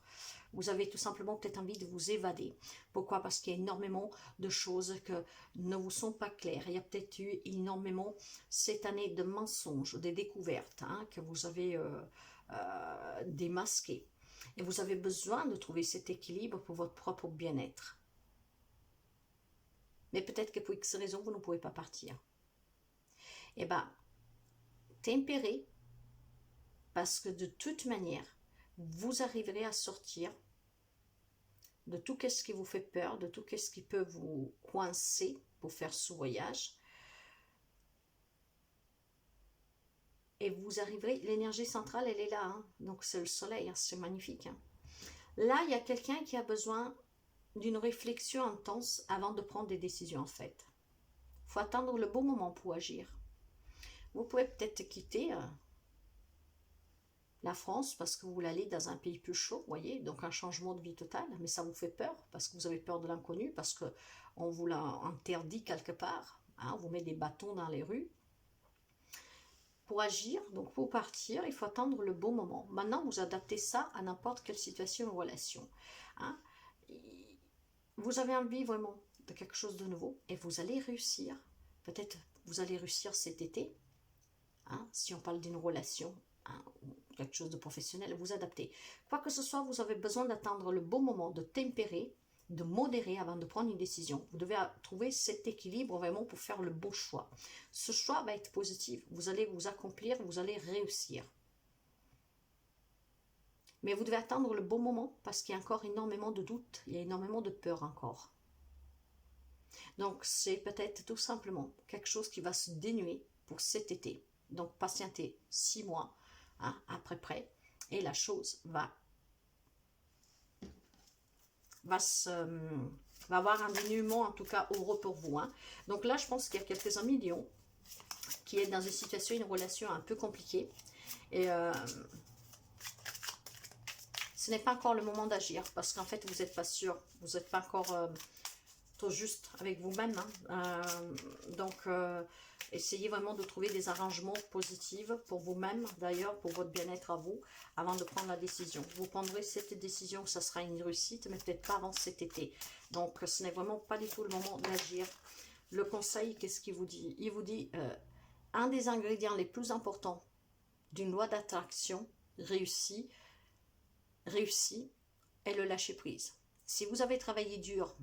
Vous avez tout simplement peut-être envie de vous évader. Pourquoi? Parce qu'il y a énormément de choses que ne vous sont pas claires. Il y a peut-être eu énormément cette année de mensonges, des découvertes hein, que vous avez démasquées. Et vous avez besoin de trouver cet équilibre pour votre propre bien-être. Mais peut-être que pour X raisons, vous ne pouvez pas partir. Eh bien, tempérez, parce que de toute manière, vous arriverez à sortir de tout ce qui vous fait peur, de tout ce qui peut vous coincer pour faire ce voyage. Et vous arriverez, l'énergie centrale, elle est là, hein, donc c'est le soleil, hein, c'est magnifique. Hein. Là, il y a quelqu'un qui a besoin d'une réflexion intense avant de prendre des décisions, en fait. Il faut attendre le bon moment pour agir. Vous pouvez peut-être quitter la France parce que vous voulez aller dans un pays plus chaud, vous voyez, donc un changement de vie total, mais ça vous fait peur parce que vous avez peur de l'inconnu, parce qu'on vous l'a interdit quelque part, hein, on vous met des bâtons dans les rues. Pour agir, donc pour partir, il faut attendre le bon moment. Maintenant, vous adaptez ça à n'importe quelle situation ou relation. Hein. Vous avez envie vraiment de quelque chose de nouveau et vous allez réussir. Peut-être vous allez réussir cet été, hein, si on parle d'une relation, hein, ou quelque chose de professionnel, vous adaptez. Quoi que ce soit, vous avez besoin d'attendre le bon moment, de tempérer, de modérer avant de prendre une décision. Vous devez trouver cet équilibre vraiment pour faire le bon choix. Ce choix va être positif. Vous allez vous accomplir, vous allez réussir. Mais vous devez attendre le bon moment parce qu'il y a encore énormément de doutes, il y a énormément de peur encore. Donc c'est peut-être tout simplement quelque chose qui va se dénuer pour cet été. Donc patientez 6 mois, hein, à peu près, et la chose va avoir un dénouement en tout cas heureux pour vous. Hein. Donc là, je pense qu'il y a quelques amis Lion qui est dans une situation, une relation un peu compliquée. Et ce n'est pas encore le moment d'agir parce qu'en fait, vous n'êtes pas sûr. Vous n'êtes pas encore tout juste avec vous-même. Hein. Donc, essayez vraiment de trouver des arrangements positifs pour vous-même, d'ailleurs, pour votre bien-être à vous, avant de prendre la décision. Vous prendrez cette décision, ça sera une réussite, mais peut-être pas avant cet été. Donc, ce n'est vraiment pas du tout le moment d'agir. Le conseil, qu'est-ce qu'il vous dit? Il vous dit, un des ingrédients les plus importants d'une loi d'attraction réussie est le lâcher-prise. Si vous avez travaillé dur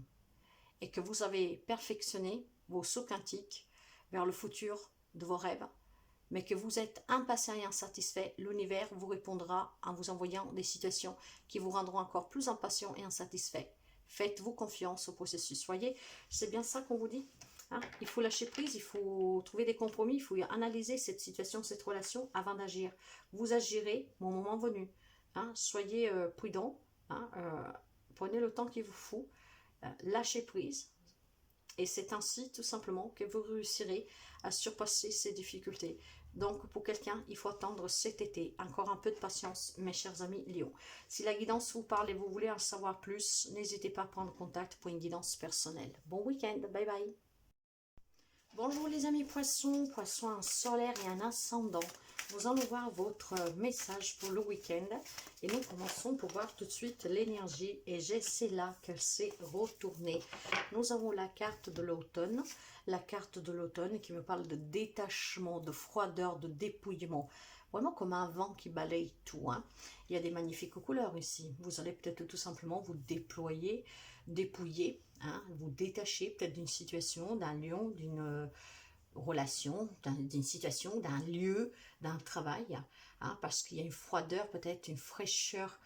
et que vous avez perfectionné vos sauts quantiques vers le futur de vos rêves, mais que vous êtes impatient et insatisfait, l'univers vous répondra en vous envoyant des situations qui vous rendront encore plus impatient et insatisfait. Faites-vous confiance au processus. Voyez, c'est bien ça qu'on vous dit. Hein? Il faut lâcher prise, il faut trouver des compromis, il faut analyser cette situation, cette relation avant d'agir. Vous agirez au moment venu. Hein? Soyez prudent, hein? Prenez le temps qu'il vous faut. Lâchez prise et c'est ainsi tout simplement que vous réussirez à surpasser ces difficultés. Donc pour quelqu'un, il faut attendre cet été. Encore un peu de patience, mes chers amis Lion. Si la guidance vous parle et vous voulez en savoir plus, n'hésitez pas à prendre contact pour une guidance personnelle. Bon week-end, bye bye. Bonjour les amis poissons, poissons en solaire et en ascendant. Nous allons voir votre message pour le week-end et nous commençons pour voir tout de suite l'énergie et c'est là qu'elle s'est retournée. Nous avons la carte de l'automne, qui me parle de détachement, de froideur, de dépouillement. Vraiment comme un vent qui balaye tout. Hein. Il y a des magnifiques couleurs ici. Vous allez peut-être tout simplement vous déployer, dépouiller, hein, vous détacher peut-être d'une situation, d'un lion, d'une relation, d'une situation, d'un lieu, d'un travail, hein, parce qu'il y a une froideur, peut-être une fraîcheur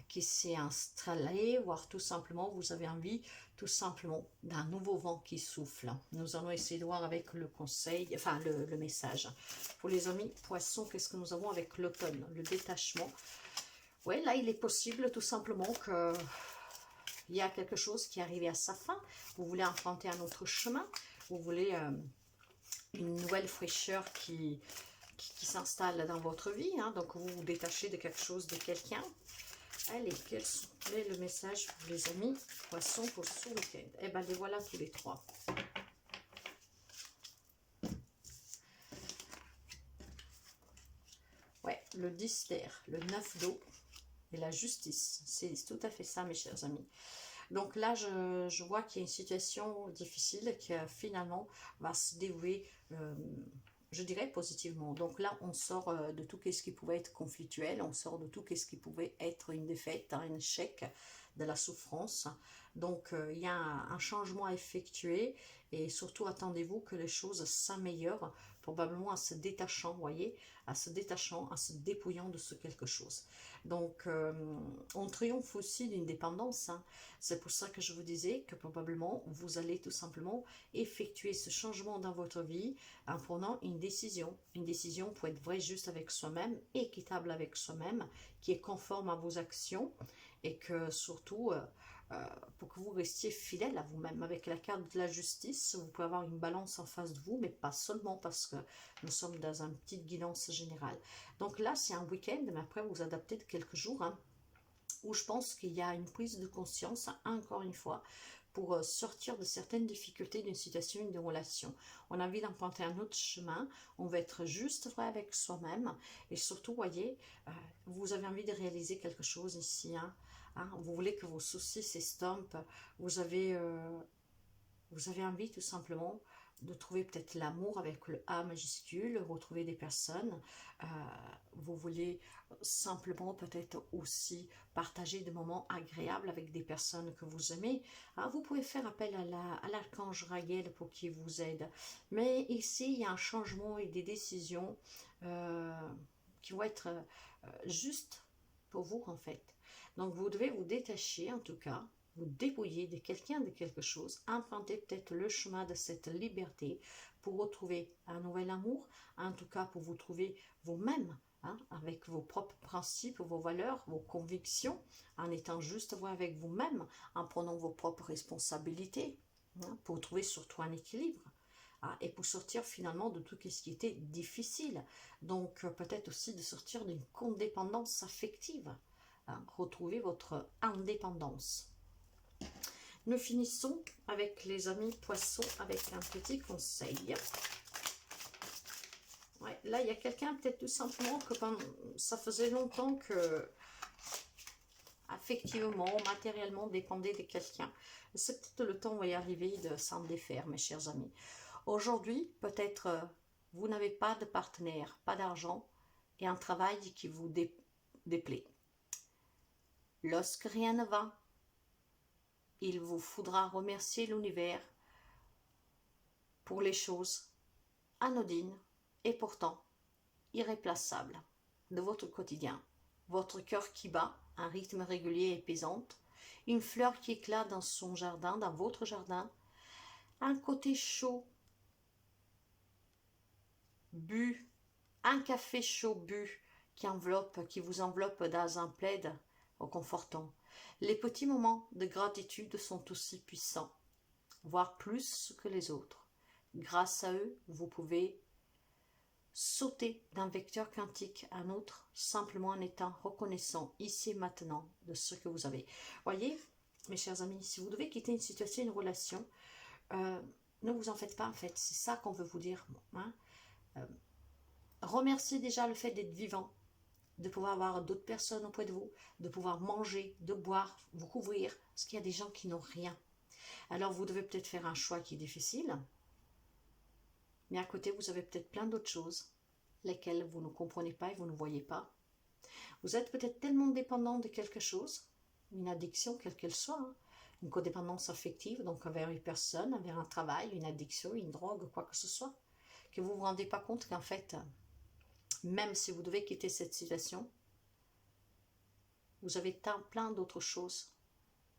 qui s'est installée, voire tout simplement, vous avez envie tout simplement d'un nouveau vent qui souffle. Nous allons essayer de voir avec le conseil, enfin le message. Pour les amis poissons, qu'est-ce que nous avons avec l'automne? Le détachement. Oui, là, il est possible tout simplement que il y a quelque chose qui est arrivé à sa fin. Vous voulez emprunter un autre chemin. Vous voulez une nouvelle fraîcheur qui s'installe dans votre vie. Hein. Donc, vous vous détachez de quelque chose, de quelqu'un. Allez, quel est le message pour les amis poissons pour ce week-end? Eh bien, les voilà tous les trois. Ouais, le 10 d'air, le 9 d'eau et la justice. C'est tout à fait ça, mes chers amis. Donc là, je vois qu'il y a une situation difficile qui finalement va se dévouer, je dirais, positivement. Donc là, on sort de tout ce qui pouvait être conflictuel, on sort de tout ce qui pouvait être une défaite, un échec, de la souffrance. Donc, il y a un changement à effectuer et surtout, attendez-vous que les choses s'améliorent, probablement en se détachant, vous voyez, en se détachant, en se dépouillant de ce quelque chose. Donc, on triomphe aussi d'une dépendance, hein. C'est pour ça que je vous disais que probablement, vous allez tout simplement effectuer ce changement dans votre vie en prenant une décision. Une décision pour être vraie, juste avec soi-même, équitable avec soi-même, qui est conforme à vos actions et que surtout, pour que vous restiez fidèle à vous-même. Avec la carte de la justice, vous pouvez avoir une balance en face de vous, mais pas seulement parce que nous sommes dans une petite guidance générale. Donc là, c'est un week-end, mais après, vous adaptez de quelques jours, hein, où je pense qu'il y a une prise de conscience, encore une fois, pour sortir de certaines difficultés d'une situation, d'une relation. On a envie d'emprunter un autre chemin, on va être juste vrai avec soi-même, et surtout, voyez, vous avez envie de réaliser quelque chose ici, hein. Vous voulez que vos soucis s'estompent, vous avez envie tout simplement de trouver peut-être l'amour avec le A majuscule, retrouver des personnes, vous voulez simplement peut-être aussi partager des moments agréables avec des personnes que vous aimez. Vous pouvez faire appel à l'archange Raguel pour qu'il vous aide. Mais ici, il y a un changement et des décisions qui vont être justes pour vous en fait. Donc vous devez vous détacher en tout cas, vous dépouiller de quelqu'un, de quelque chose, emprunter peut-être le chemin de cette liberté pour retrouver un nouvel amour, en tout cas pour vous trouver vous-même, hein, avec vos propres principes, vos valeurs, vos convictions, en étant juste vrai avec vous-même, en prenant vos propres responsabilités, hein, pour trouver surtout un équilibre. Et pour sortir finalement de tout ce qui était difficile. Donc peut-être aussi de sortir d'une codépendance affective. Retrouver votre indépendance. Nous finissons avec les amis poissons avec un petit conseil. Ouais, là, il y a quelqu'un peut-être tout simplement que ça faisait longtemps que affectivement, matériellement dépendait de quelqu'un. C'est peut-être le temps où il est arrivé de s'en défaire, mes chers amis. Aujourd'hui, peut-être vous n'avez pas de partenaire, pas d'argent et un travail qui vous déplaît. Lorsque rien ne va, il vous faudra remercier l'univers pour les choses anodines et pourtant irréplaçables de votre quotidien. Votre cœur qui bat, un rythme régulier et pesant, une fleur qui éclate dans son jardin, dans votre jardin, un côté chaud bu, un café chaud bu qui vous enveloppe dans un plaid réconfortant. Les petits moments de gratitude sont aussi puissants, voire plus que les autres. Grâce à eux, vous pouvez sauter d'un vecteur quantique à un autre, simplement en étant reconnaissant ici et maintenant de ce que vous avez. Voyez, mes chers amis, si vous devez quitter une situation, une relation, ne vous en faites pas en fait, c'est ça qu'on veut vous dire. Hein. Remerciez déjà le fait d'être vivant, de pouvoir avoir d'autres personnes auprès de vous, de pouvoir manger, de boire, vous couvrir, parce qu'il y a des gens qui n'ont rien. Alors vous devez peut-être faire un choix qui est difficile, mais à côté vous avez peut-être plein d'autres choses, lesquelles vous ne comprenez pas et vous ne voyez pas. Vous êtes peut-être tellement dépendant de quelque chose, une addiction quelle qu'elle soit, hein, une codépendance affective, donc envers une personne, envers un travail, une addiction, une drogue, quoi que ce soit, que vous ne vous rendez pas compte qu'en fait, même si vous devez quitter cette situation, vous avez plein d'autres choses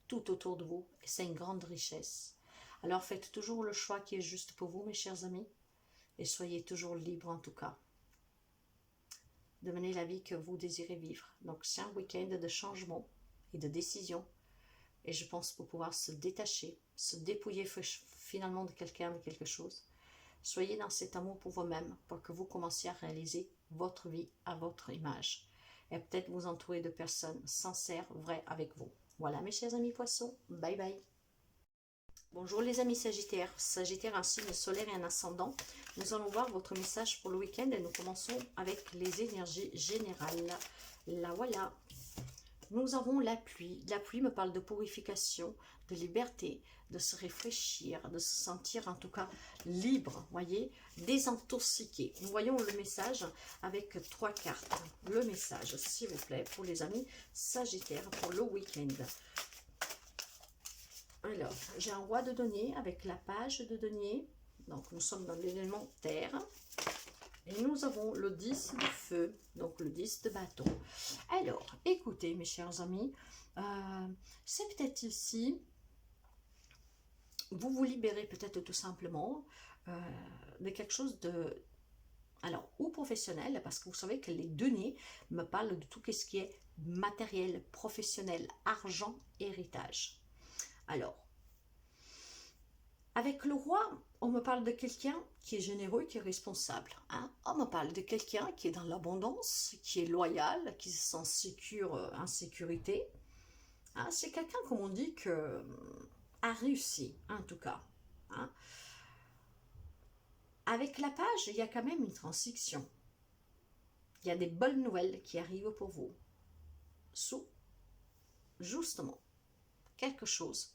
tout autour de vous et c'est une grande richesse. Alors faites toujours le choix qui est juste pour vous, mes chers amis, et soyez toujours libres en tout cas de mener la vie que vous désirez vivre. Donc c'est un week-end de changement et de décision et je pense pour pouvoir se détacher, se dépouiller finalement de quelqu'un, de quelque chose. Soyez dans cet amour pour vous-même pour que vous commenciez à réaliser votre vie à votre image. Et peut-être vous entourer de personnes sincères, vraies avec vous. Voilà mes chers amis poissons, bye bye. Bonjour les amis Sagittaires. Sagittaire, un signe solaire et un ascendant. Nous allons voir votre message pour le week-end et nous commençons avec les énergies générales. Là voilà. Nous avons la pluie. La pluie me parle de purification, de liberté, de se réfléchir, de se sentir en tout cas libre, voyez, désintoxiqué. Nous voyons le message avec 3 cartes. Le message, s'il vous plaît, pour les amis Sagittaires pour le week-end. Alors, j'ai un roi de denier avec la page de denier. Donc, nous sommes dans l'élément terre. Et nous avons le 10 de feu, donc le 10 de bâton. Alors, écoutez, mes chers amis, c'est peut-être ici, vous vous libérez peut-être tout simplement de quelque chose de... Alors, ou professionnel, parce que vous savez que les deniers me parlent de tout ce qui est matériel, professionnel, argent, héritage. Alors, avec le roi, on me parle de quelqu'un qui est généreux, qui est responsable. Hein? On me parle de quelqu'un qui est dans l'abondance, qui est loyal, qui se sent en sécurité. Hein? C'est quelqu'un, comme on dit, qui a réussi, en tout cas. Hein? Avec la page, il y a quand même une transition. Il y a des bonnes nouvelles qui arrivent pour vous. Sous, justement, quelque chose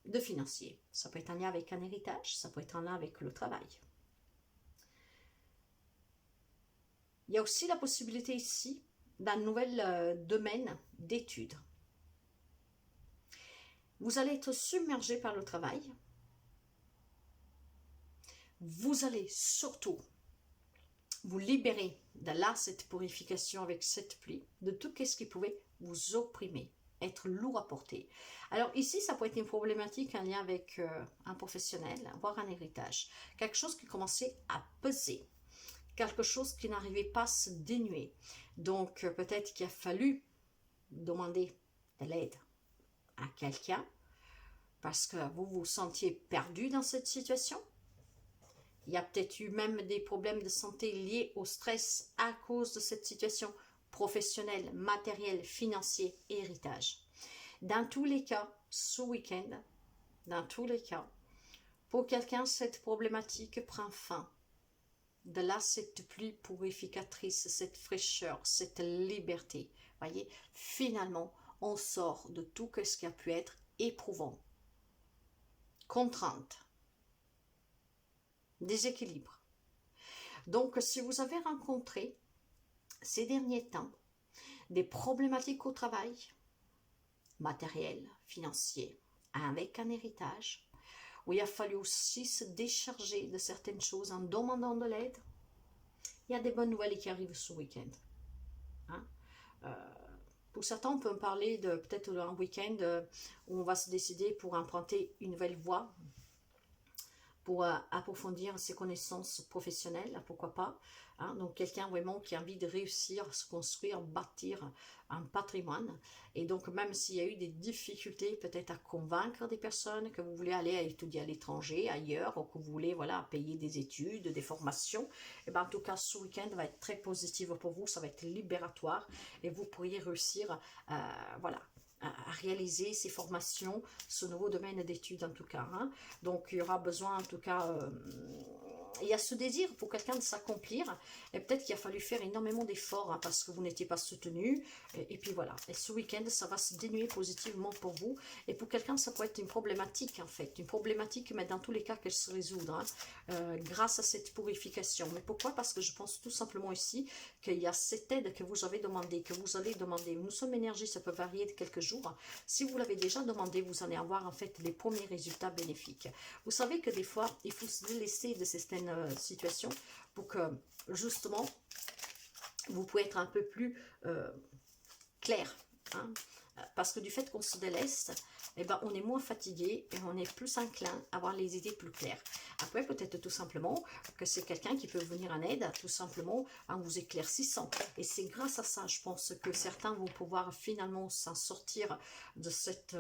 de financier. Ça peut être en lien avec un héritage, ça peut être en lien avec le travail. Il y a aussi la possibilité ici d'un nouvel domaine d'études. Vous allez être submergé par le travail. Vous allez surtout vous libérer de là, cette purification avec cette pluie, de tout ce qui pouvait vous opprimer, être lourd à porter. Alors ici, ça peut être une problématique en lien avec un professionnel, voire un héritage. Quelque chose qui commençait à peser, quelque chose qui n'arrivait pas à se dénuer. Donc peut-être qu'il a fallu demander de l'aide à quelqu'un parce que vous vous sentiez perdu dans cette situation. Il y a peut-être eu même des problèmes de santé liés au stress à cause de cette situation professionnelle, matérielle, financière et héritage. Dans tous les cas, ce week-end, dans tous les cas, pour quelqu'un, cette problématique prend fin. De là, cette pluie purificatrice, cette fraîcheur, cette liberté. Voyez, finalement, on sort de tout ce qui a pu être éprouvant, contrainte, déséquilibre. Donc, si vous avez rencontré ces derniers temps des problématiques au travail, matériel, financier, avec un héritage, où il a fallu aussi se décharger de certaines choses en demandant de l'aide, il y a des bonnes nouvelles qui arrivent ce week-end. Hein? Pour certains, on peut me parler de peut-être un week-end où on va se décider pour emprunter une nouvelle voie, pour approfondir ses connaissances professionnelles, pourquoi pas. Hein? Donc quelqu'un vraiment qui a envie de réussir, se construire, bâtir un patrimoine. Et donc même s'il y a eu des difficultés peut-être à convaincre des personnes que vous voulez aller à étudier à l'étranger, ailleurs, ou que vous voulez voilà, payer des études, des formations, et bien en tout cas ce week-end va être très positif pour vous, ça va être libératoire et vous pourriez réussir voilà, à réaliser ces formations, ce nouveau domaine d'études en tout cas. Hein. Donc il y aura besoin en tout cas, il y a ce désir pour quelqu'un de s'accomplir, et peut-être qu'il a fallu faire énormément d'efforts hein, parce que vous n'étiez pas soutenu, et puis voilà. Et ce week-end, ça va se dénuer positivement pour vous, et pour quelqu'un, ça peut être une problématique en fait, une problématique, mais dans tous les cas qu'elle se résoudre hein, grâce à cette purification. Mais pourquoi? Parce que je pense tout simplement ici qu'il y a cette aide que vous avez demandé, que vous allez demander. Nous sommes énergie, ça peut varier de quelques jours. Si vous l'avez déjà demandé, vous allez avoir en fait les premiers résultats bénéfiques. Vous savez que des fois, il faut se délaisser de certaines situations pour que justement vous pouvez être un peu plus clair. Hein? Parce que du fait qu'on se délaisse, eh ben, on est moins fatigué et on est plus enclin à avoir les idées plus claires. Après, peut-être tout simplement que c'est quelqu'un qui peut venir en aide, tout simplement en vous éclaircissant. Et c'est grâce à ça, je pense, que certains vont pouvoir finalement s'en sortir de cette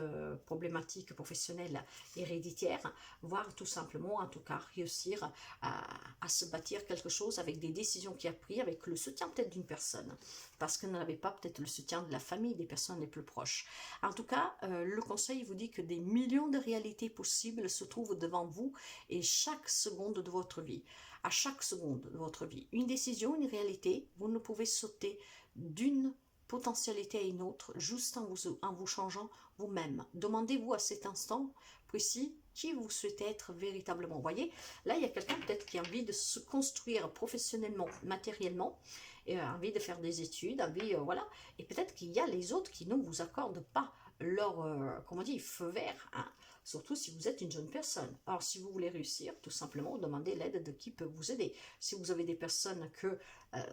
problématique professionnelle héréditaire, voire tout simplement, en tout cas, réussir à se bâtir quelque chose avec des décisions qu'il a prises, avec le soutien peut-être d'une personne, parce qu'il n'avait pas peut-être le soutien de la famille, des personnes les plus proches. En tout cas, le conseil vous dit que des millions de réalités possibles se trouvent devant vous et chaque seconde de votre vie. À chaque seconde de votre vie. Une décision, une réalité, vous ne pouvez sauter d'une potentialité à une autre juste en vous changeant vous-même. Demandez-vous à cet instant précis qui vous souhaitez être véritablement. Vous voyez, là, il y a quelqu'un peut-être qui a envie de se construire professionnellement, matériellement, et envie de faire des études, envie, voilà. Et peut-être qu'il y a les autres qui ne vous accordent pas leur, comment dire, feu vert, hein, surtout si vous êtes une jeune personne. Alors, si vous voulez réussir, tout simplement, demandez l'aide de qui peut vous aider. Si vous avez des personnes que,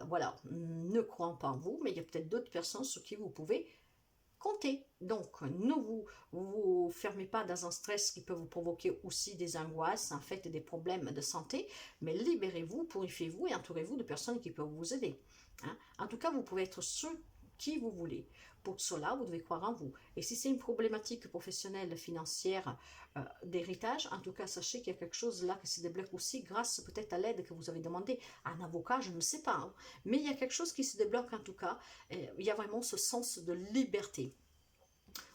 voilà, ne croient pas en vous, mais il y a peut-être d'autres personnes sur qui vous pouvez compter. Donc, ne vous fermez pas dans un stress qui peut vous provoquer aussi des angoisses, en fait, des problèmes de santé, mais libérez-vous, purifiez-vous et entourez-vous de personnes qui peuvent vous aider. Hein. En tout cas, vous pouvez être ce qui vous voulez. Pour cela, vous devez croire en vous. Et si c'est une problématique professionnelle, financière, d'héritage, en tout cas, sachez qu'il y a quelque chose là qui se débloque aussi grâce peut-être à l'aide que vous avez demandé à un avocat, je ne sais pas. Hein. Mais il y a quelque chose qui se débloque en tout cas. Il y a vraiment ce sens de liberté.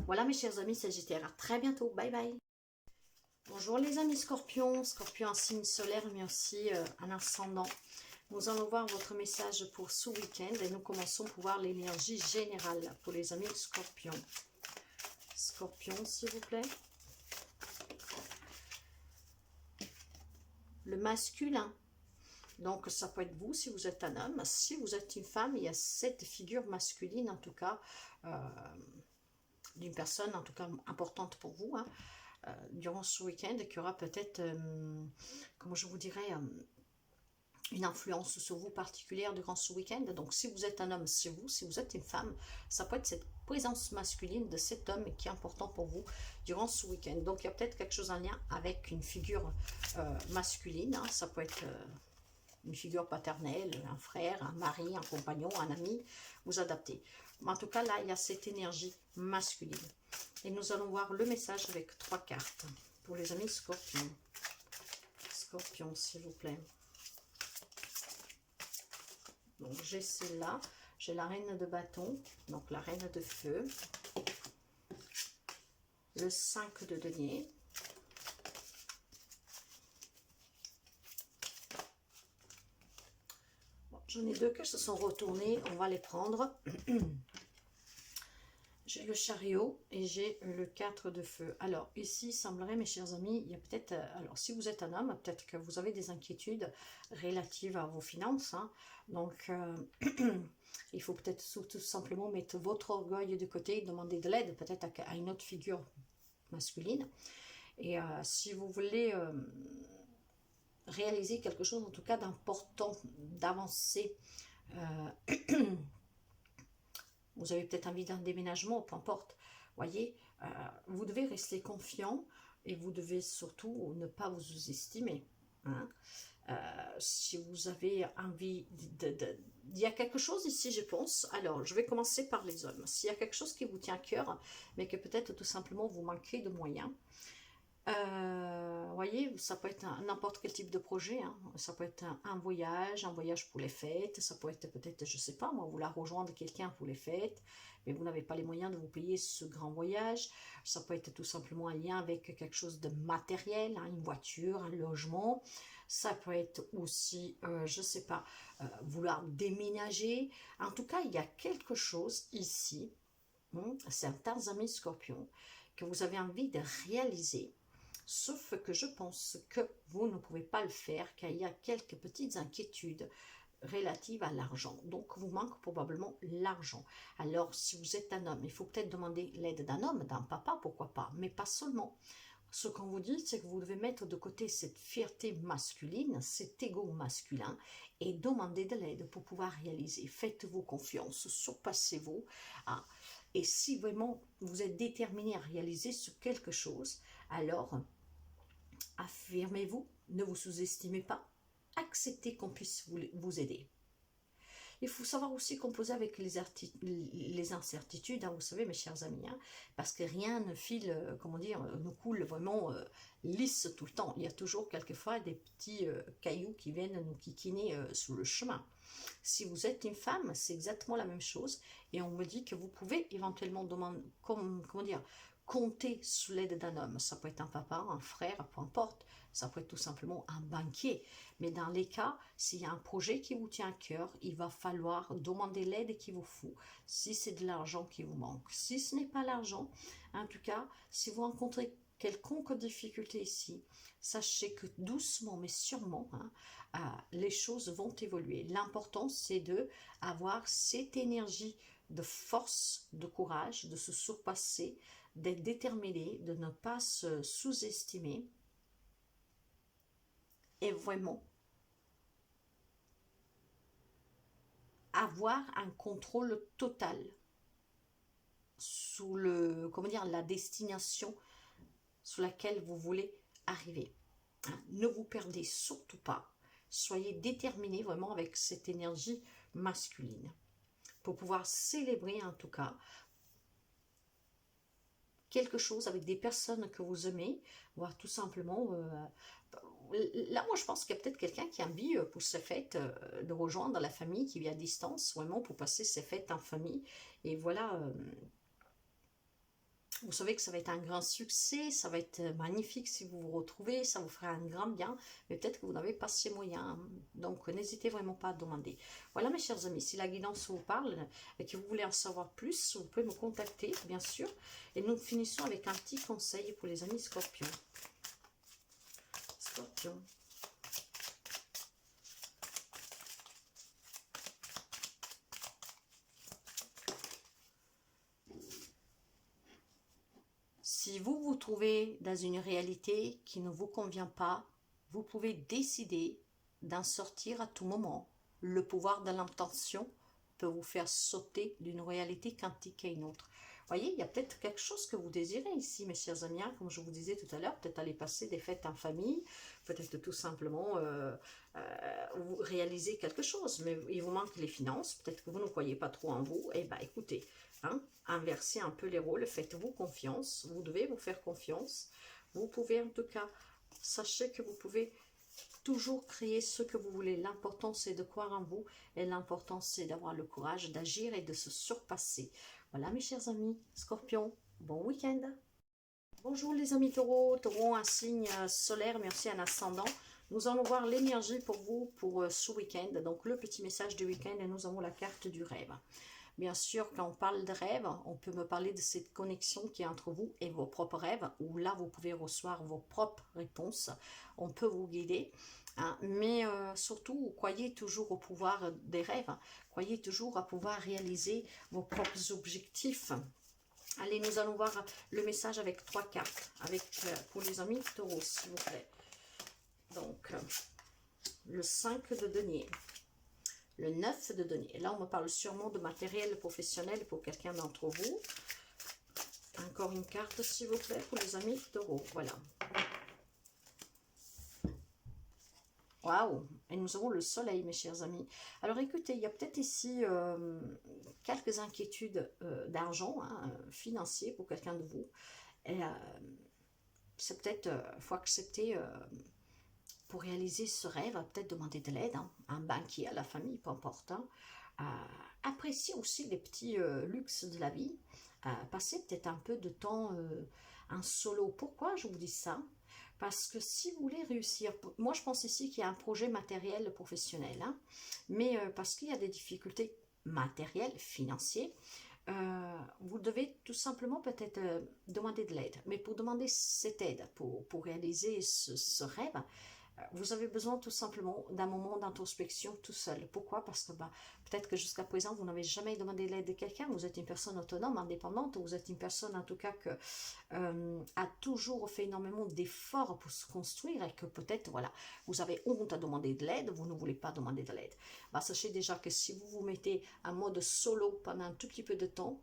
Voilà mes chers amis Sagittaires, à très bientôt, bye bye. Bonjour les amis Scorpions, Scorpion en signe solaire mais aussi un ascendant. Nous allons voir votre message pour ce week-end et nous commençons pour voir l'énergie générale pour les amis Scorpions. Scorpion s'il vous plaît. Le masculin. Donc ça peut être vous si vous êtes un homme. Si vous êtes une femme, il y a cette figure masculine en tout cas. D'une personne en tout cas importante pour vous hein, durant ce week-end qui aura peut-être, comment je vous dirais, une influence sur vous particulière durant ce week-end. Donc si vous êtes un homme, c'est vous. Si vous êtes une femme, ça peut être cette présence masculine de cet homme qui est important pour vous durant ce week-end. Donc il y a peut-être quelque chose en lien avec une figure masculine. Hein. Ça peut être une figure paternelle, un frère, un mari, un compagnon, un ami. Vous adaptez. En tout cas, là, il y a cette énergie masculine. Et nous allons voir le message avec 3 cartes pour les amis Scorpions. Scorpion, s'il vous plaît. Donc, j'ai celle-là. J'ai la reine de bâton, donc la reine de feu. Le 5 de denier. Bon, j'en ai 2 qui se sont retournés. On va les prendre. J'ai le chariot et j'ai le 4 de feu. Alors ici, il semblerait, mes chers amis, il y a peut-être, alors si vous êtes un homme, peut-être que vous avez des inquiétudes relatives à vos finances. Hein. Donc, il faut peut-être tout simplement mettre votre orgueil de côté, demander de l'aide peut-être à une autre figure masculine. Et si vous voulez réaliser quelque chose, en tout cas d'important, d'avancer, vous avez peut-être envie d'un déménagement, peu importe. Voyez, vous devez rester confiant et vous devez surtout ne pas vous estimer. Hein. Si vous avez envie il y a quelque chose ici, je pense. Alors, je vais commencer par les hommes. S'il y a quelque chose qui vous tient à cœur, mais que peut-être tout simplement vous manquez de moyens, voyez, ça peut être n'importe quel type de projet, hein. Ça peut être un voyage pour les fêtes, ça peut être peut-être, je sais pas moi, vous la rejoindre quelqu'un pour les fêtes, mais vous n'avez pas les moyens de vous payer ce grand voyage. Ça peut être tout simplement un lien avec quelque chose de matériel, hein, une voiture, un logement. Ça peut être aussi, je sais pas, vouloir déménager. En tout cas, il y a quelque chose ici, certains amis Scorpions, que vous avez envie de réaliser. Sauf que je pense que vous ne pouvez pas le faire car il y a quelques petites inquiétudes relatives à l'argent. Donc, vous manque probablement l'argent. Alors, si vous êtes un homme, il faut peut-être demander l'aide d'un homme, d'un papa, pourquoi pas, mais pas seulement. Ce qu'on vous dit, c'est que vous devez mettre de côté cette fierté masculine, cet ego masculin, et demander de l'aide pour pouvoir réaliser. Faites-vous confiance, surpassez-vous. Hein. Et si vraiment vous êtes déterminé à réaliser ce quelque chose, alors affirmez-vous, ne vous sous-estimez pas, acceptez qu'on puisse vous aider. Il faut savoir aussi composer avec les incertitudes, hein, vous savez mes chers amis, hein, parce que rien ne file, comment dire, ne coule vraiment lisse tout le temps. Il y a toujours quelquefois des petits cailloux qui viennent nous kikiner sur le chemin. Si vous êtes une femme, c'est exactement la même chose. Et on me dit que vous pouvez éventuellement demander, comment dire, compter sous l'aide d'un homme. Ça peut être un papa, un frère, peu importe. Ça peut être tout simplement un banquier. Mais dans les cas, s'il y a un projet qui vous tient à cœur, il va falloir demander l'aide qu'il vous faut. Si c'est de l'argent qui vous manque. Si ce n'est pas l'argent, en tout cas, si vous rencontrez quelconque difficulté ici, sachez que doucement mais sûrement, les choses vont évoluer. L'important, c'est de avoir cette énergie de force, de courage, de se surpasser, d'être déterminé, de ne pas se sous-estimer et vraiment avoir un contrôle total sous la destination sur laquelle vous voulez arriver. Ne vous perdez surtout pas. Soyez déterminés vraiment avec cette énergie masculine pour pouvoir célébrer en tout cas quelque chose avec des personnes que vous aimez, voire tout simplement... là, moi, je pense qu'il y a peut-être quelqu'un qui a envie pour ces fêtes de rejoindre la famille qui vit à distance, vraiment pour passer ces fêtes en famille. Et voilà, vous savez que ça va être un grand succès, ça va être magnifique si vous vous retrouvez, ça vous fera un grand bien, mais peut-être que vous n'avez pas ces moyens, donc n'hésitez vraiment pas à demander. Voilà mes chers amis, si la guidance vous parle et que vous voulez en savoir plus, vous pouvez me contacter bien sûr, et nous finissons avec un petit conseil pour les amis scorpions. Scorpion. Si vous vous trouvez dans une réalité qui ne vous convient pas, vous pouvez décider d'en sortir à tout moment. Le pouvoir de l'intention peut vous faire sauter d'une réalité quantique à une autre. Vous voyez, il y a peut-être quelque chose que vous désirez ici, mes chers amis, comme je vous disais tout à l'heure, peut-être aller passer des fêtes en famille, peut-être tout simplement réaliser quelque chose, mais il vous manque les finances, peut-être que vous ne croyez pas trop en vous, et bien écoutez, inversez un peu les rôles, faites-vous confiance, vous devez vous faire confiance, vous pouvez en tout cas, sachez que vous pouvez toujours créer ce que vous voulez, l'important c'est de croire en vous, et l'important c'est d'avoir le courage d'agir et de se surpasser. Voilà mes chers amis, Scorpion, bon week-end. Bonjour les amis Taureau, Taureau un signe solaire, mais aussi un ascendant. Nous allons voir l'énergie pour vous pour ce week-end, donc le petit message du week-end, et nous avons la carte du rêve. Bien sûr, quand on parle de rêve, on peut me parler de cette connexion qui est entre vous et vos propres rêves, où là, vous pouvez recevoir vos propres réponses. On peut vous guider, mais surtout, croyez toujours au pouvoir des rêves. Croyez toujours à pouvoir réaliser vos propres objectifs. Allez, nous allons voir le message avec 3 cartes, pour les amis taureaux, s'il vous plaît. Donc, le 5 de denier. Le 9 de denier. Là, on me parle sûrement de matériel professionnel pour quelqu'un d'entre vous. Encore une carte, s'il vous plaît, pour les amis taureaux. Voilà. Waouh! Et nous avons le soleil, mes chers amis. Alors, écoutez, il y a peut-être ici quelques inquiétudes d'argent, financier pour quelqu'un de vous. Et c'est peut-être, faut accepter... pour réaliser ce rêve, peut-être demander de l'aide, à un banquier, à la famille, peu importe. Apprécier aussi les petits luxes de la vie. Passer peut-être un peu de temps en solo. Pourquoi je vous dis ça? Parce que si vous voulez réussir, moi je pense ici qu'il y a un projet matériel professionnel, mais parce qu'il y a des difficultés matérielles, financières, vous devez tout simplement peut-être demander de l'aide. Mais pour demander cette aide, pour réaliser ce rêve, vous avez besoin tout simplement d'un moment d'introspection tout seul. Pourquoi? Parce que peut-être que jusqu'à présent, vous n'avez jamais demandé l'aide de quelqu'un. Vous êtes une personne autonome, indépendante. Vous êtes une personne, en tout cas, qui a toujours fait énormément d'efforts pour se construire et que peut-être, voilà, vous avez honte à demander de l'aide. Vous ne voulez pas demander de l'aide. Sachez déjà que si vous vous mettez en mode solo pendant un tout petit peu de temps,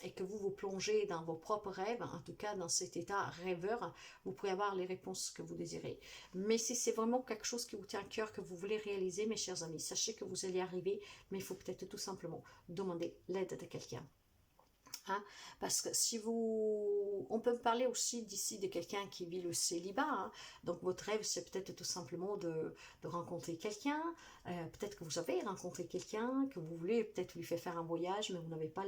et que vous vous plongez dans vos propres rêves, en tout cas dans cet état rêveur, vous pourrez avoir les réponses que vous désirez. Mais si c'est vraiment quelque chose qui vous tient à cœur, que vous voulez réaliser, mes chers amis, sachez que vous allez arriver, mais il faut peut-être tout simplement demander l'aide de quelqu'un. Parce que si vous... On peut parler aussi d'ici de quelqu'un qui vit le célibat. Donc votre rêve, c'est peut-être tout simplement de rencontrer quelqu'un. Peut-être que vous avez rencontré quelqu'un, que vous voulez peut-être lui faire un voyage, mais vous n'avez pas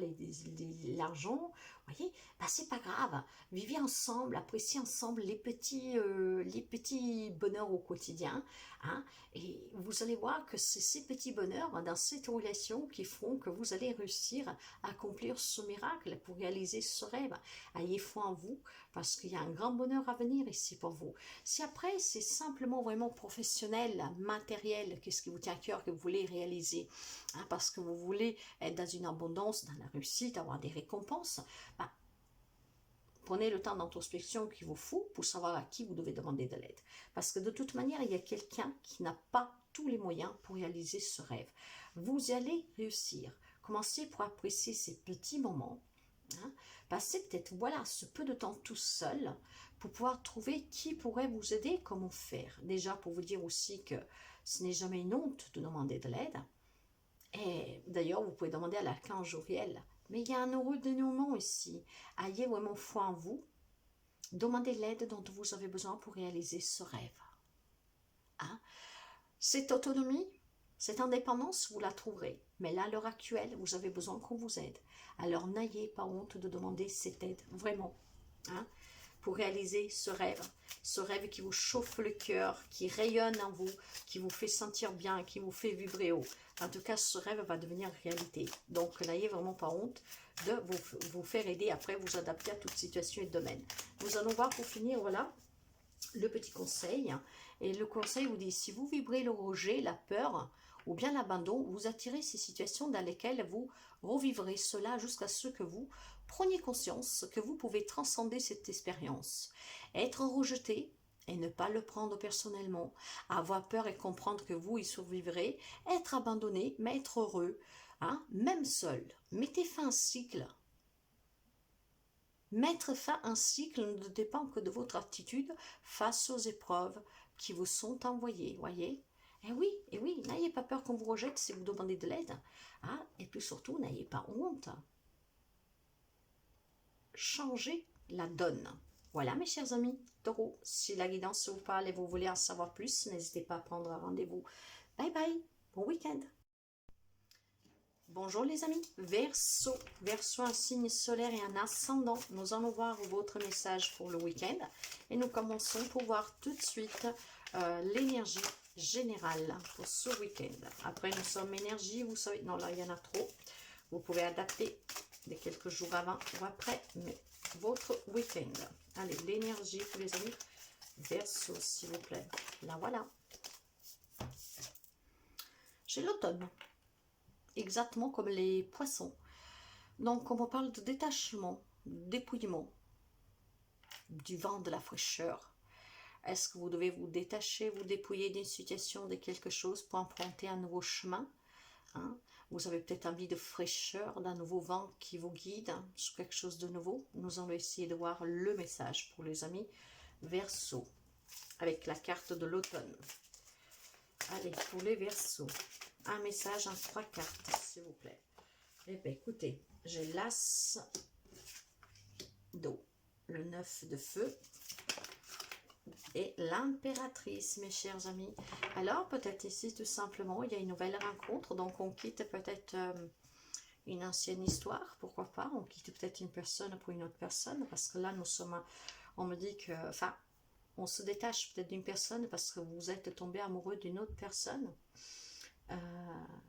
l'argent. Voyez, bah, c'est pas grave. Vivez ensemble, appréciez ensemble les petits bonheurs au quotidien. Hein, et vous allez voir que c'est ces petits bonheurs dans cette relation qui feront que vous allez réussir à accomplir ce miracle pour réaliser ce rêve. Ayez foi en vous parce qu'il y a un grand bonheur à venir ici pour vous. Si après c'est simplement vraiment professionnel, matériel, qu'est-ce qui vous tient à cœur que vous voulez réaliser, hein, parce que vous voulez être dans une abondance, dans la réussite, avoir des récompenses, bah, prenez le temps d'introspection qu'il vous faut pour savoir à qui vous devez demander de l'aide. Parce que de toute manière, il y a quelqu'un qui n'a pas tous les moyens pour réaliser ce rêve. Vous allez réussir. Commencez pour apprécier ces petits moments. Hein. Passez peut-être voilà, ce peu de temps tout seul pour pouvoir trouver qui pourrait vous aider, comment faire. Déjà pour vous dire aussi que ce n'est jamais une honte de demander de l'aide. Et d'ailleurs, vous pouvez demander à l'archange Uriel. Mais il y a un heureux dénouement ici. Ayez vraiment foi en vous. Demandez l'aide dont vous avez besoin pour réaliser ce rêve. Hein? Cette autonomie, cette indépendance, vous la trouverez. Mais là, à l'heure actuelle, vous avez besoin qu'on vous aide. Alors, n'ayez pas honte de demander cette aide, vraiment. Hein? Pour réaliser ce rêve qui vous chauffe le cœur, qui rayonne en vous, qui vous fait sentir bien, qui vous fait vibrer haut. En tout cas, ce rêve va devenir réalité. Donc, n'ayez vraiment pas honte de vous faire aider après, vous adapter à toute situation et domaine. Nous allons voir pour finir, voilà, le petit conseil. Et le conseil vous dit, si vous vibrez le rejet, la peur ou bien l'abandon, vous attirez ces situations dans lesquelles vous revivrez cela jusqu'à ce que vous preniez conscience que vous pouvez transcender cette expérience. Être rejeté et ne pas le prendre personnellement, avoir peur et comprendre que vous y survivrez, être abandonné mais être heureux, hein, même seul. Mettez fin à un cycle. Mettre fin à un cycle ne dépend que de votre attitude face aux épreuves qui vous sont envoyées, voyez. Et oui, n'ayez pas peur qu'on vous rejette si vous demandez de l'aide. Hein, et puis surtout, n'ayez pas honte. Changez la donne. Voilà mes chers amis, Taureau, si la guidance vous parle et vous voulez en savoir plus, n'hésitez pas à prendre un rendez-vous. Bye bye, bon week-end. Bonjour les amis, Verseau, Verseau, un signe solaire et un ascendant. Nous allons voir votre message pour le week-end et nous commençons pour voir tout de suite l'énergie générale pour ce week-end. Après nous sommes énergie, vous savez, non là il y en a trop. Vous pouvez adapter de quelques jours avant ou après, mais votre week-end. Allez, l'énergie pour les amis, Verseau s'il vous plaît. Là voilà. J'ai l'automne. Exactement comme les poissons. Donc, on parle de détachement, dépouillement, du vent, de la fraîcheur. Est-ce que vous devez vous détacher, vous dépouiller d'une situation, de quelque chose pour emprunter un nouveau chemin, hein? Vous avez peut-être envie de fraîcheur, d'un nouveau vent qui vous guide hein, sur quelque chose de nouveau. Nous allons essayer de voir le message pour les amis Verseau, avec la carte de l'automne. Allez, pour les Verseaux. Un message en 3 cartes, s'il vous plaît. Eh bien, écoutez, j'ai l'As d'eau, le 9 de feu et l'impératrice, mes chers amis. Alors, peut-être ici, tout simplement, il y a une nouvelle rencontre. Donc, on quitte peut-être une ancienne histoire, pourquoi pas. On quitte peut-être une personne pour une autre personne. Parce que là, nous sommes, on me dit que, enfin, on se détache peut-être d'une personne parce que vous êtes tombé amoureux d'une autre personne.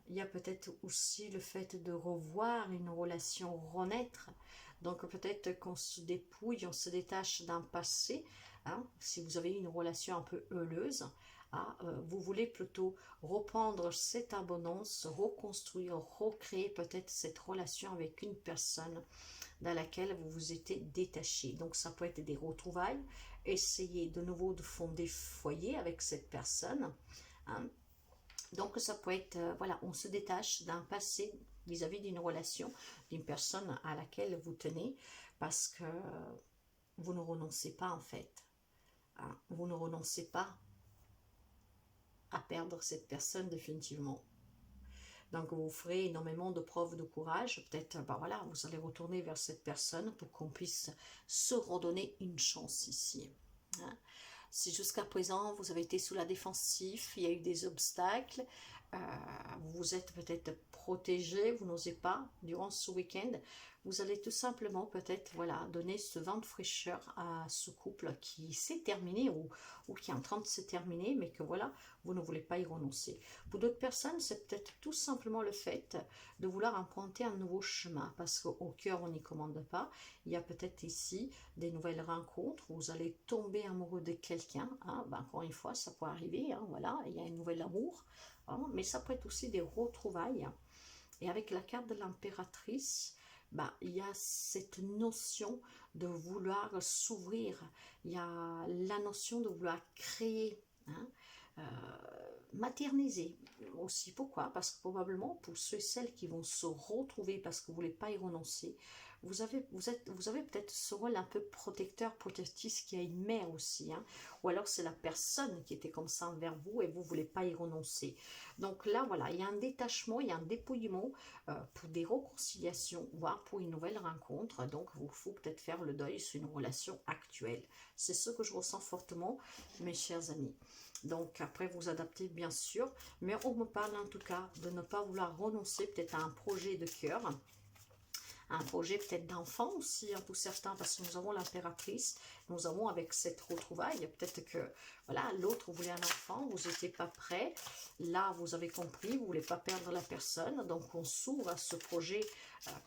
Il y a peut-être aussi le fait de revoir une relation renaître. Donc peut-être qu'on se dépouille, on se détache d'un passé. Hein, si vous avez une relation un peu heureuse, hein, vous voulez plutôt reprendre cette abondance, reconstruire, recréer peut-être cette relation avec une personne dans laquelle vous vous étiez détaché. Donc ça peut être des retrouvailles, essayer de nouveau de fonder foyer avec cette personne. Hein. Donc ça peut être, voilà, on se détache d'un passé vis-à-vis d'une relation, d'une personne à laquelle vous tenez, parce que vous ne renoncez pas en fait. Hein, vous ne renoncez pas à perdre cette personne définitivement. Donc vous ferez énormément de preuves de courage, peut-être, ben voilà, vous allez retourner vers cette personne pour qu'on puisse se redonner une chance ici. Hein. Si jusqu'à présent vous avez été sous la défensive, il y a eu des obstacles, vous êtes peut-être protégé, vous n'osez pas durant ce week-end, vous allez tout simplement peut-être, voilà, donner ce vent de fraîcheur à ce couple qui s'est terminé ou qui est en train de se terminer, mais que voilà, vous ne voulez pas y renoncer. Pour d'autres personnes, c'est peut-être tout simplement le fait de vouloir emprunter un nouveau chemin, parce qu'au cœur, on n'y commande pas. Il y a peut-être ici des nouvelles rencontres, vous allez tomber amoureux de quelqu'un, hein, ben, encore une fois, ça peut arriver, hein, voilà, il y a un nouvel amour, hein, mais ça peut être aussi des retrouvailles. Et avec la carte de l'impératrice, bah, il y a cette notion de vouloir s'ouvrir, il y a la notion de vouloir créer, hein, materniser aussi. Pourquoi? Parce que probablement pour ceux et celles qui vont se retrouver parce que vous ne voulez pas y renoncer, vous avez peut-être ce rôle un peu protecteur, protectrice qui a une mère aussi, hein, ou alors c'est la personne qui était comme ça envers vous et vous ne voulez pas y renoncer. Donc là, voilà, il y a un détachement, il y a un dépouillement pour des réconciliations, voire pour une nouvelle rencontre. Donc, il faut peut-être faire le deuil sur une relation actuelle. C'est ce que je ressens fortement, mes chers amis. Donc, après, vous adaptez, bien sûr. Mais on me parle en tout cas de ne pas vouloir renoncer peut-être à un projet de cœur, un projet peut-être d'enfant aussi, hein, pour certains, parce que nous avons l'impératrice, nous avons avec cette retrouvaille, peut-être que voilà, l'autre voulait un enfant, vous n'étiez pas prêt, là vous avez compris, vous ne voulez pas perdre la personne, donc on s'ouvre à ce projet,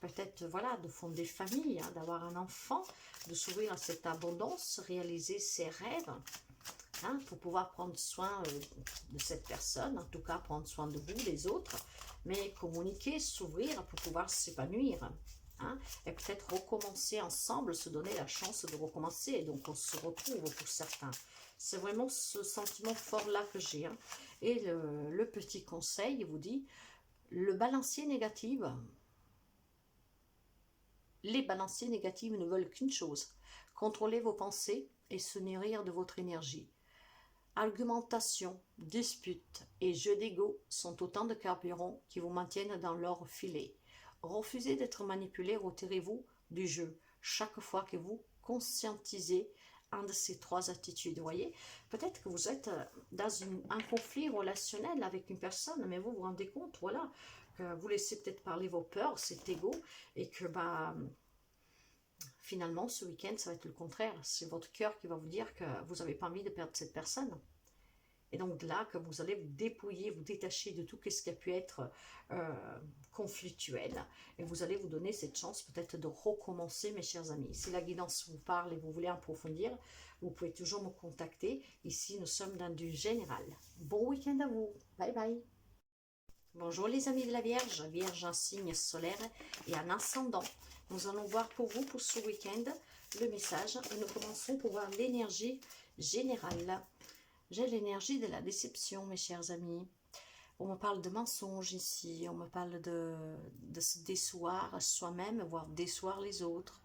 peut-être voilà, de fonder famille, hein, d'avoir un enfant, de s'ouvrir à cette abondance, réaliser ses rêves, hein, pour pouvoir prendre soin de cette personne, en tout cas prendre soin de vous, les autres, mais communiquer, s'ouvrir pour pouvoir s'épanouir. Hein, et peut-être recommencer ensemble, se donner la chance de recommencer, et donc on se retrouve pour certains. C'est vraiment ce sentiment fort-là que j'ai. Hein. Et le petit conseil vous dit, le balancier négatif, les balanciers négatifs ne veulent qu'une chose, contrôler vos pensées et se nourrir de votre énergie. Argumentation, dispute et jeu d'ego sont autant de carburants qui vous maintiennent dans leur filet. Refusez d'être manipulé, retirez-vous du jeu chaque fois que vous conscientisez un de ces trois attitudes. Vous voyez, peut-être que vous êtes dans un conflit relationnel avec une personne, mais vous vous rendez compte, voilà, que vous laissez peut-être parler vos peurs, cet ego, et que finalement, ce week-end, ça va être le contraire. C'est votre cœur qui va vous dire que vous n'avez pas envie de perdre cette personne. Et donc là, que vous allez vous dépouiller, vous détacher de tout ce qui a pu être conflictuel. Et vous allez vous donner cette chance peut-être de recommencer, mes chers amis. Si la guidance vous parle et vous voulez approfondir, vous pouvez toujours me contacter. Ici, nous sommes dans du général. Bon week-end à vous. Bye bye. Bonjour les amis de la Vierge. Vierge en signe solaire et en ascendant. Nous allons voir pour vous, pour ce week-end, le message. Et nous commençons pour voir l'énergie générale. J'ai l'énergie de la déception, mes chers amis. On me parle de mensonges ici, on me parle de se déçoir soi-même, voire déçoir les autres.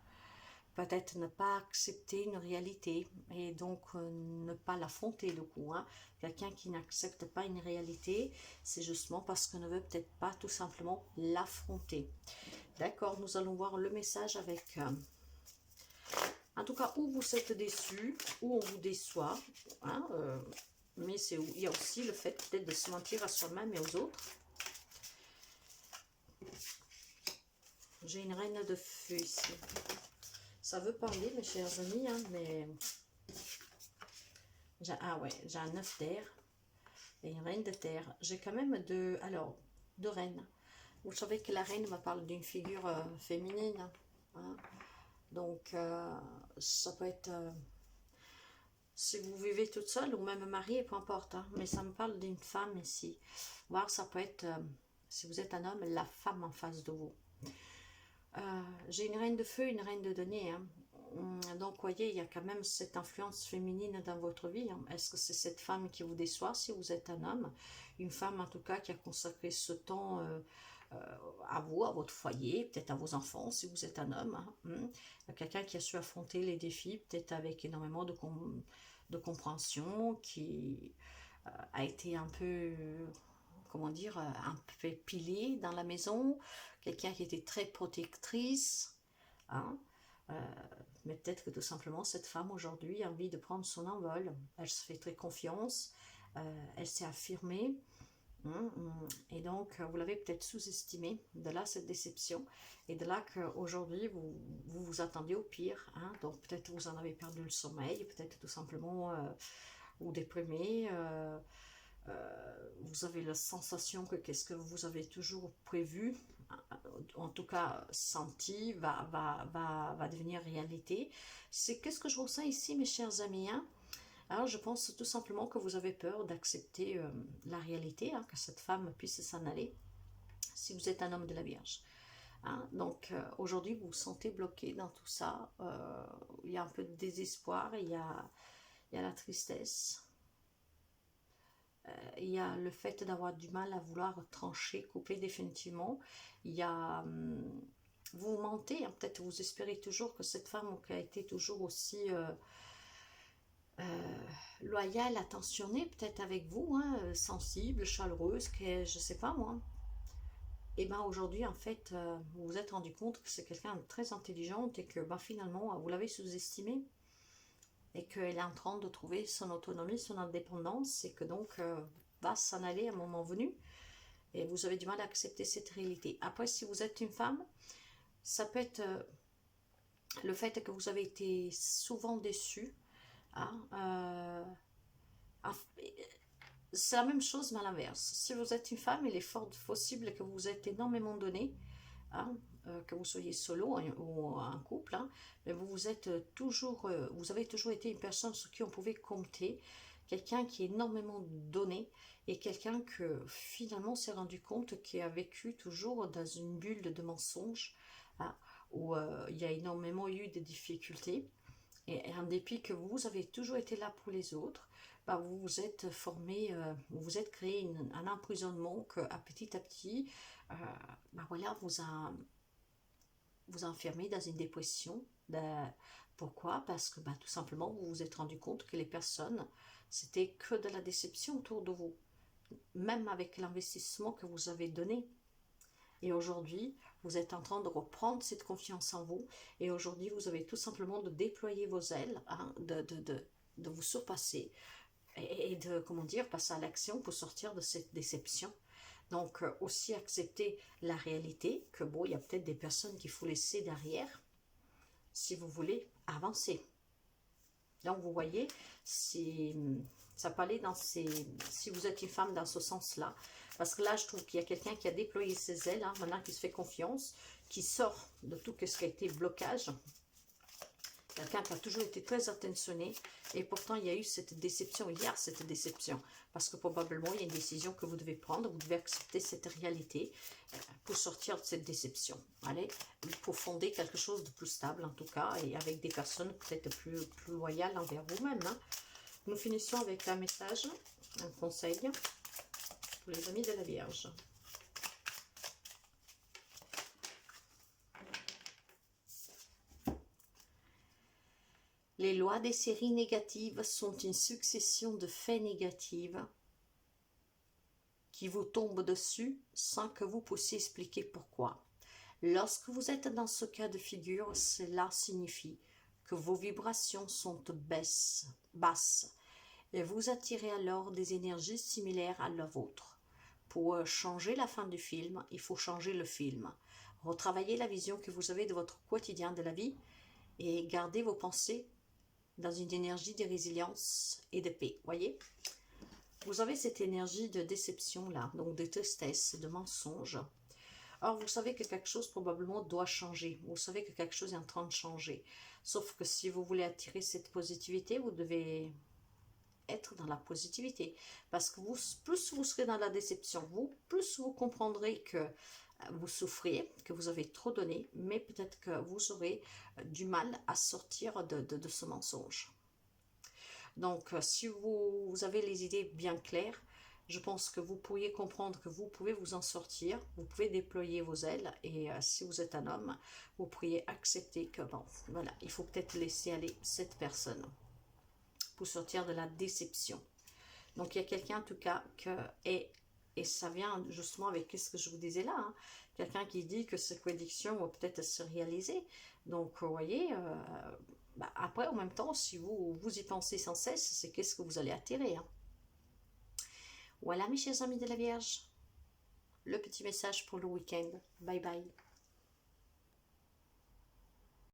Peut-être ne pas accepter une réalité et donc ne pas l'affronter du coup. Hein. Quelqu'un qui n'accepte pas une réalité, c'est justement parce qu'on ne veut peut-être pas tout simplement l'affronter. D'accord, nous allons voir le message avec... en tout cas, où vous êtes déçu, où on vous déçoit, hein, mais il y a aussi le fait peut-être de se mentir à soi-même et aux autres. J'ai une reine de feu ici. Ça veut parler, mes chers amis, hein, mais... Ah ouais, j'ai un 9 d'air et une reine de terre. J'ai quand même deux reines. Vous savez que la reine me parle d'une figure féminine, hein. Donc, ça peut être, si vous vivez toute seule ou même mariée, peu importe, hein, mais ça me parle d'une femme ici. Voire ça peut être, si vous êtes un homme, la femme en face de vous. J'ai une reine de feu, une reine de denier. Hein. Donc, vous voyez, il y a quand même cette influence féminine dans votre vie. Hein. Est-ce que c'est cette femme qui vous déçoit si vous êtes un homme? Une femme, en tout cas, qui a consacré ce temps... à vous, à votre foyer, peut-être à vos enfants si vous êtes un homme. Hein. Quelqu'un qui a su affronter les défis, peut-être avec énormément de compréhension, qui a été un peu, comment dire, un peu pilier dans la maison, quelqu'un qui était très protectrice. Hein. Mais peut-être que tout simplement cette femme aujourd'hui a envie de prendre son envol. Elle se fait très confiance, elle s'est affirmée. Et donc, vous l'avez peut-être sous-estimé, de là cette déception, et de là qu'aujourd'hui, vous attendiez au pire, hein. Donc peut-être vous en avez perdu le sommeil, peut-être tout simplement vous déprimé, vous avez la sensation que qu'est-ce que vous avez toujours prévu, en tout cas senti, va devenir réalité. C'est qu'est-ce que je ressens ici, mes chers amis, hein? Alors je pense tout simplement que vous avez peur d'accepter la réalité, hein, que cette femme puisse s'en aller, si vous êtes un homme de la Vierge. Hein. Donc aujourd'hui vous vous sentez bloqué dans tout ça, il y a un peu de désespoir, il y a la tristesse, il y a le fait d'avoir du mal à vouloir trancher, couper définitivement, il y a... vous mentez, hein, peut-être vous espérez toujours que cette femme qui a été toujours aussi... loyale, attentionnée peut-être avec vous, hein, sensible, chaleureuse, que je sais pas moi. Et bien aujourd'hui en fait vous vous êtes rendu compte que c'est quelqu'un de très intelligente et que ben, finalement vous l'avez sous-estimé et qu'elle est en train de trouver son autonomie, son indépendance et que donc va s'en aller à un moment venu et vous avez du mal à accepter cette réalité. Après si vous êtes une femme, ça peut être le fait que vous avez été souvent déçue, hein, c'est la même chose mais à l'inverse. Si vous êtes une femme, il est fort possible que vous vous êtes énormément donné, hein, que vous soyez solo ou en couple, hein, mais vous vous êtes toujours, vous avez toujours été une personne sur qui on pouvait compter, quelqu'un qui est énormément donné et quelqu'un que finalement s'est rendu compte qui a vécu toujours dans une bulle de mensonges, hein, où il y a énormément eu de difficultés. Et en dépit que vous avez toujours été là pour les autres, bah vous vous êtes formé, vous vous êtes créé un emprisonnement que à petit, bah voilà, vous enfermez dans une dépression. Pourquoi? Parce que bah, tout simplement vous vous êtes rendu compte que les personnes, c'était que de la déception autour de vous, même avec l'investissement que vous avez donné. Et aujourd'hui, vous êtes en train de reprendre cette confiance en vous. Et aujourd'hui, vous avez tout simplement de déployer vos ailes, hein, de vous surpasser et de, comment dire, passer à l'action pour sortir de cette déception. Donc, aussi accepter la réalité, que bon, il y a peut-être des personnes qu'il faut laisser derrière si vous voulez avancer. Donc, vous voyez, ça peut aller dans ces... Si vous êtes une femme dans ce sens-là, parce que là, je trouve qu'il y a quelqu'un qui a déployé ses ailes, hein, maintenant qui se fait confiance, qui sort de tout ce qui a été blocage. Quelqu'un qui a toujours été très attentionné, et pourtant il y a eu cette déception, il y a cette déception, parce que probablement il y a une décision que vous devez prendre, vous devez accepter cette réalité pour sortir de cette déception. Allez, pour fonder quelque chose de plus stable en tout cas, et avec des personnes peut-être plus loyales envers vous-même. Hein. Nous finissons avec un message, un conseil pour les amis de la Vierge. Les lois des séries négatives sont une succession de faits négatifs qui vous tombent dessus sans que vous puissiez expliquer pourquoi. Lorsque vous êtes dans ce cas de figure, cela signifie que vos vibrations sont basses et vous attirez alors des énergies similaires à la vôtre. Pour changer la fin du film, il faut changer le film. Retravaillez la vision que vous avez de votre quotidien de la vie et gardez vos pensées dans une énergie de résilience et de paix. Voyez, vous avez cette énergie de déception là, donc de tristesse, de mensonge. Or, vous savez que quelque chose probablement doit changer. Vous savez que quelque chose est en train de changer. Sauf que si vous voulez attirer cette positivité, vous devez être dans la positivité. Parce que plus vous serez dans la déception, plus vous comprendrez que vous souffrez, que vous avez trop donné, mais peut-être que vous aurez du mal à sortir de ce mensonge. Donc, si vous avez les idées bien claires, je pense que vous pourriez comprendre que vous pouvez vous en sortir, vous pouvez déployer vos ailes, et si vous êtes un homme, vous pourriez accepter que, bon, voilà, il faut peut-être laisser aller cette personne pour sortir de la déception. Donc, il y a quelqu'un en tout cas et ça vient justement avec ce que je vous disais là, hein, quelqu'un qui dit que ces prédictions vont peut-être se réaliser. Donc, vous voyez, bah, après, en même temps, si vous y pensez sans cesse, c'est qu'est-ce que vous allez attirer. Hein. Voilà mes chers amis de la Vierge, le petit message pour le week-end. Bye bye.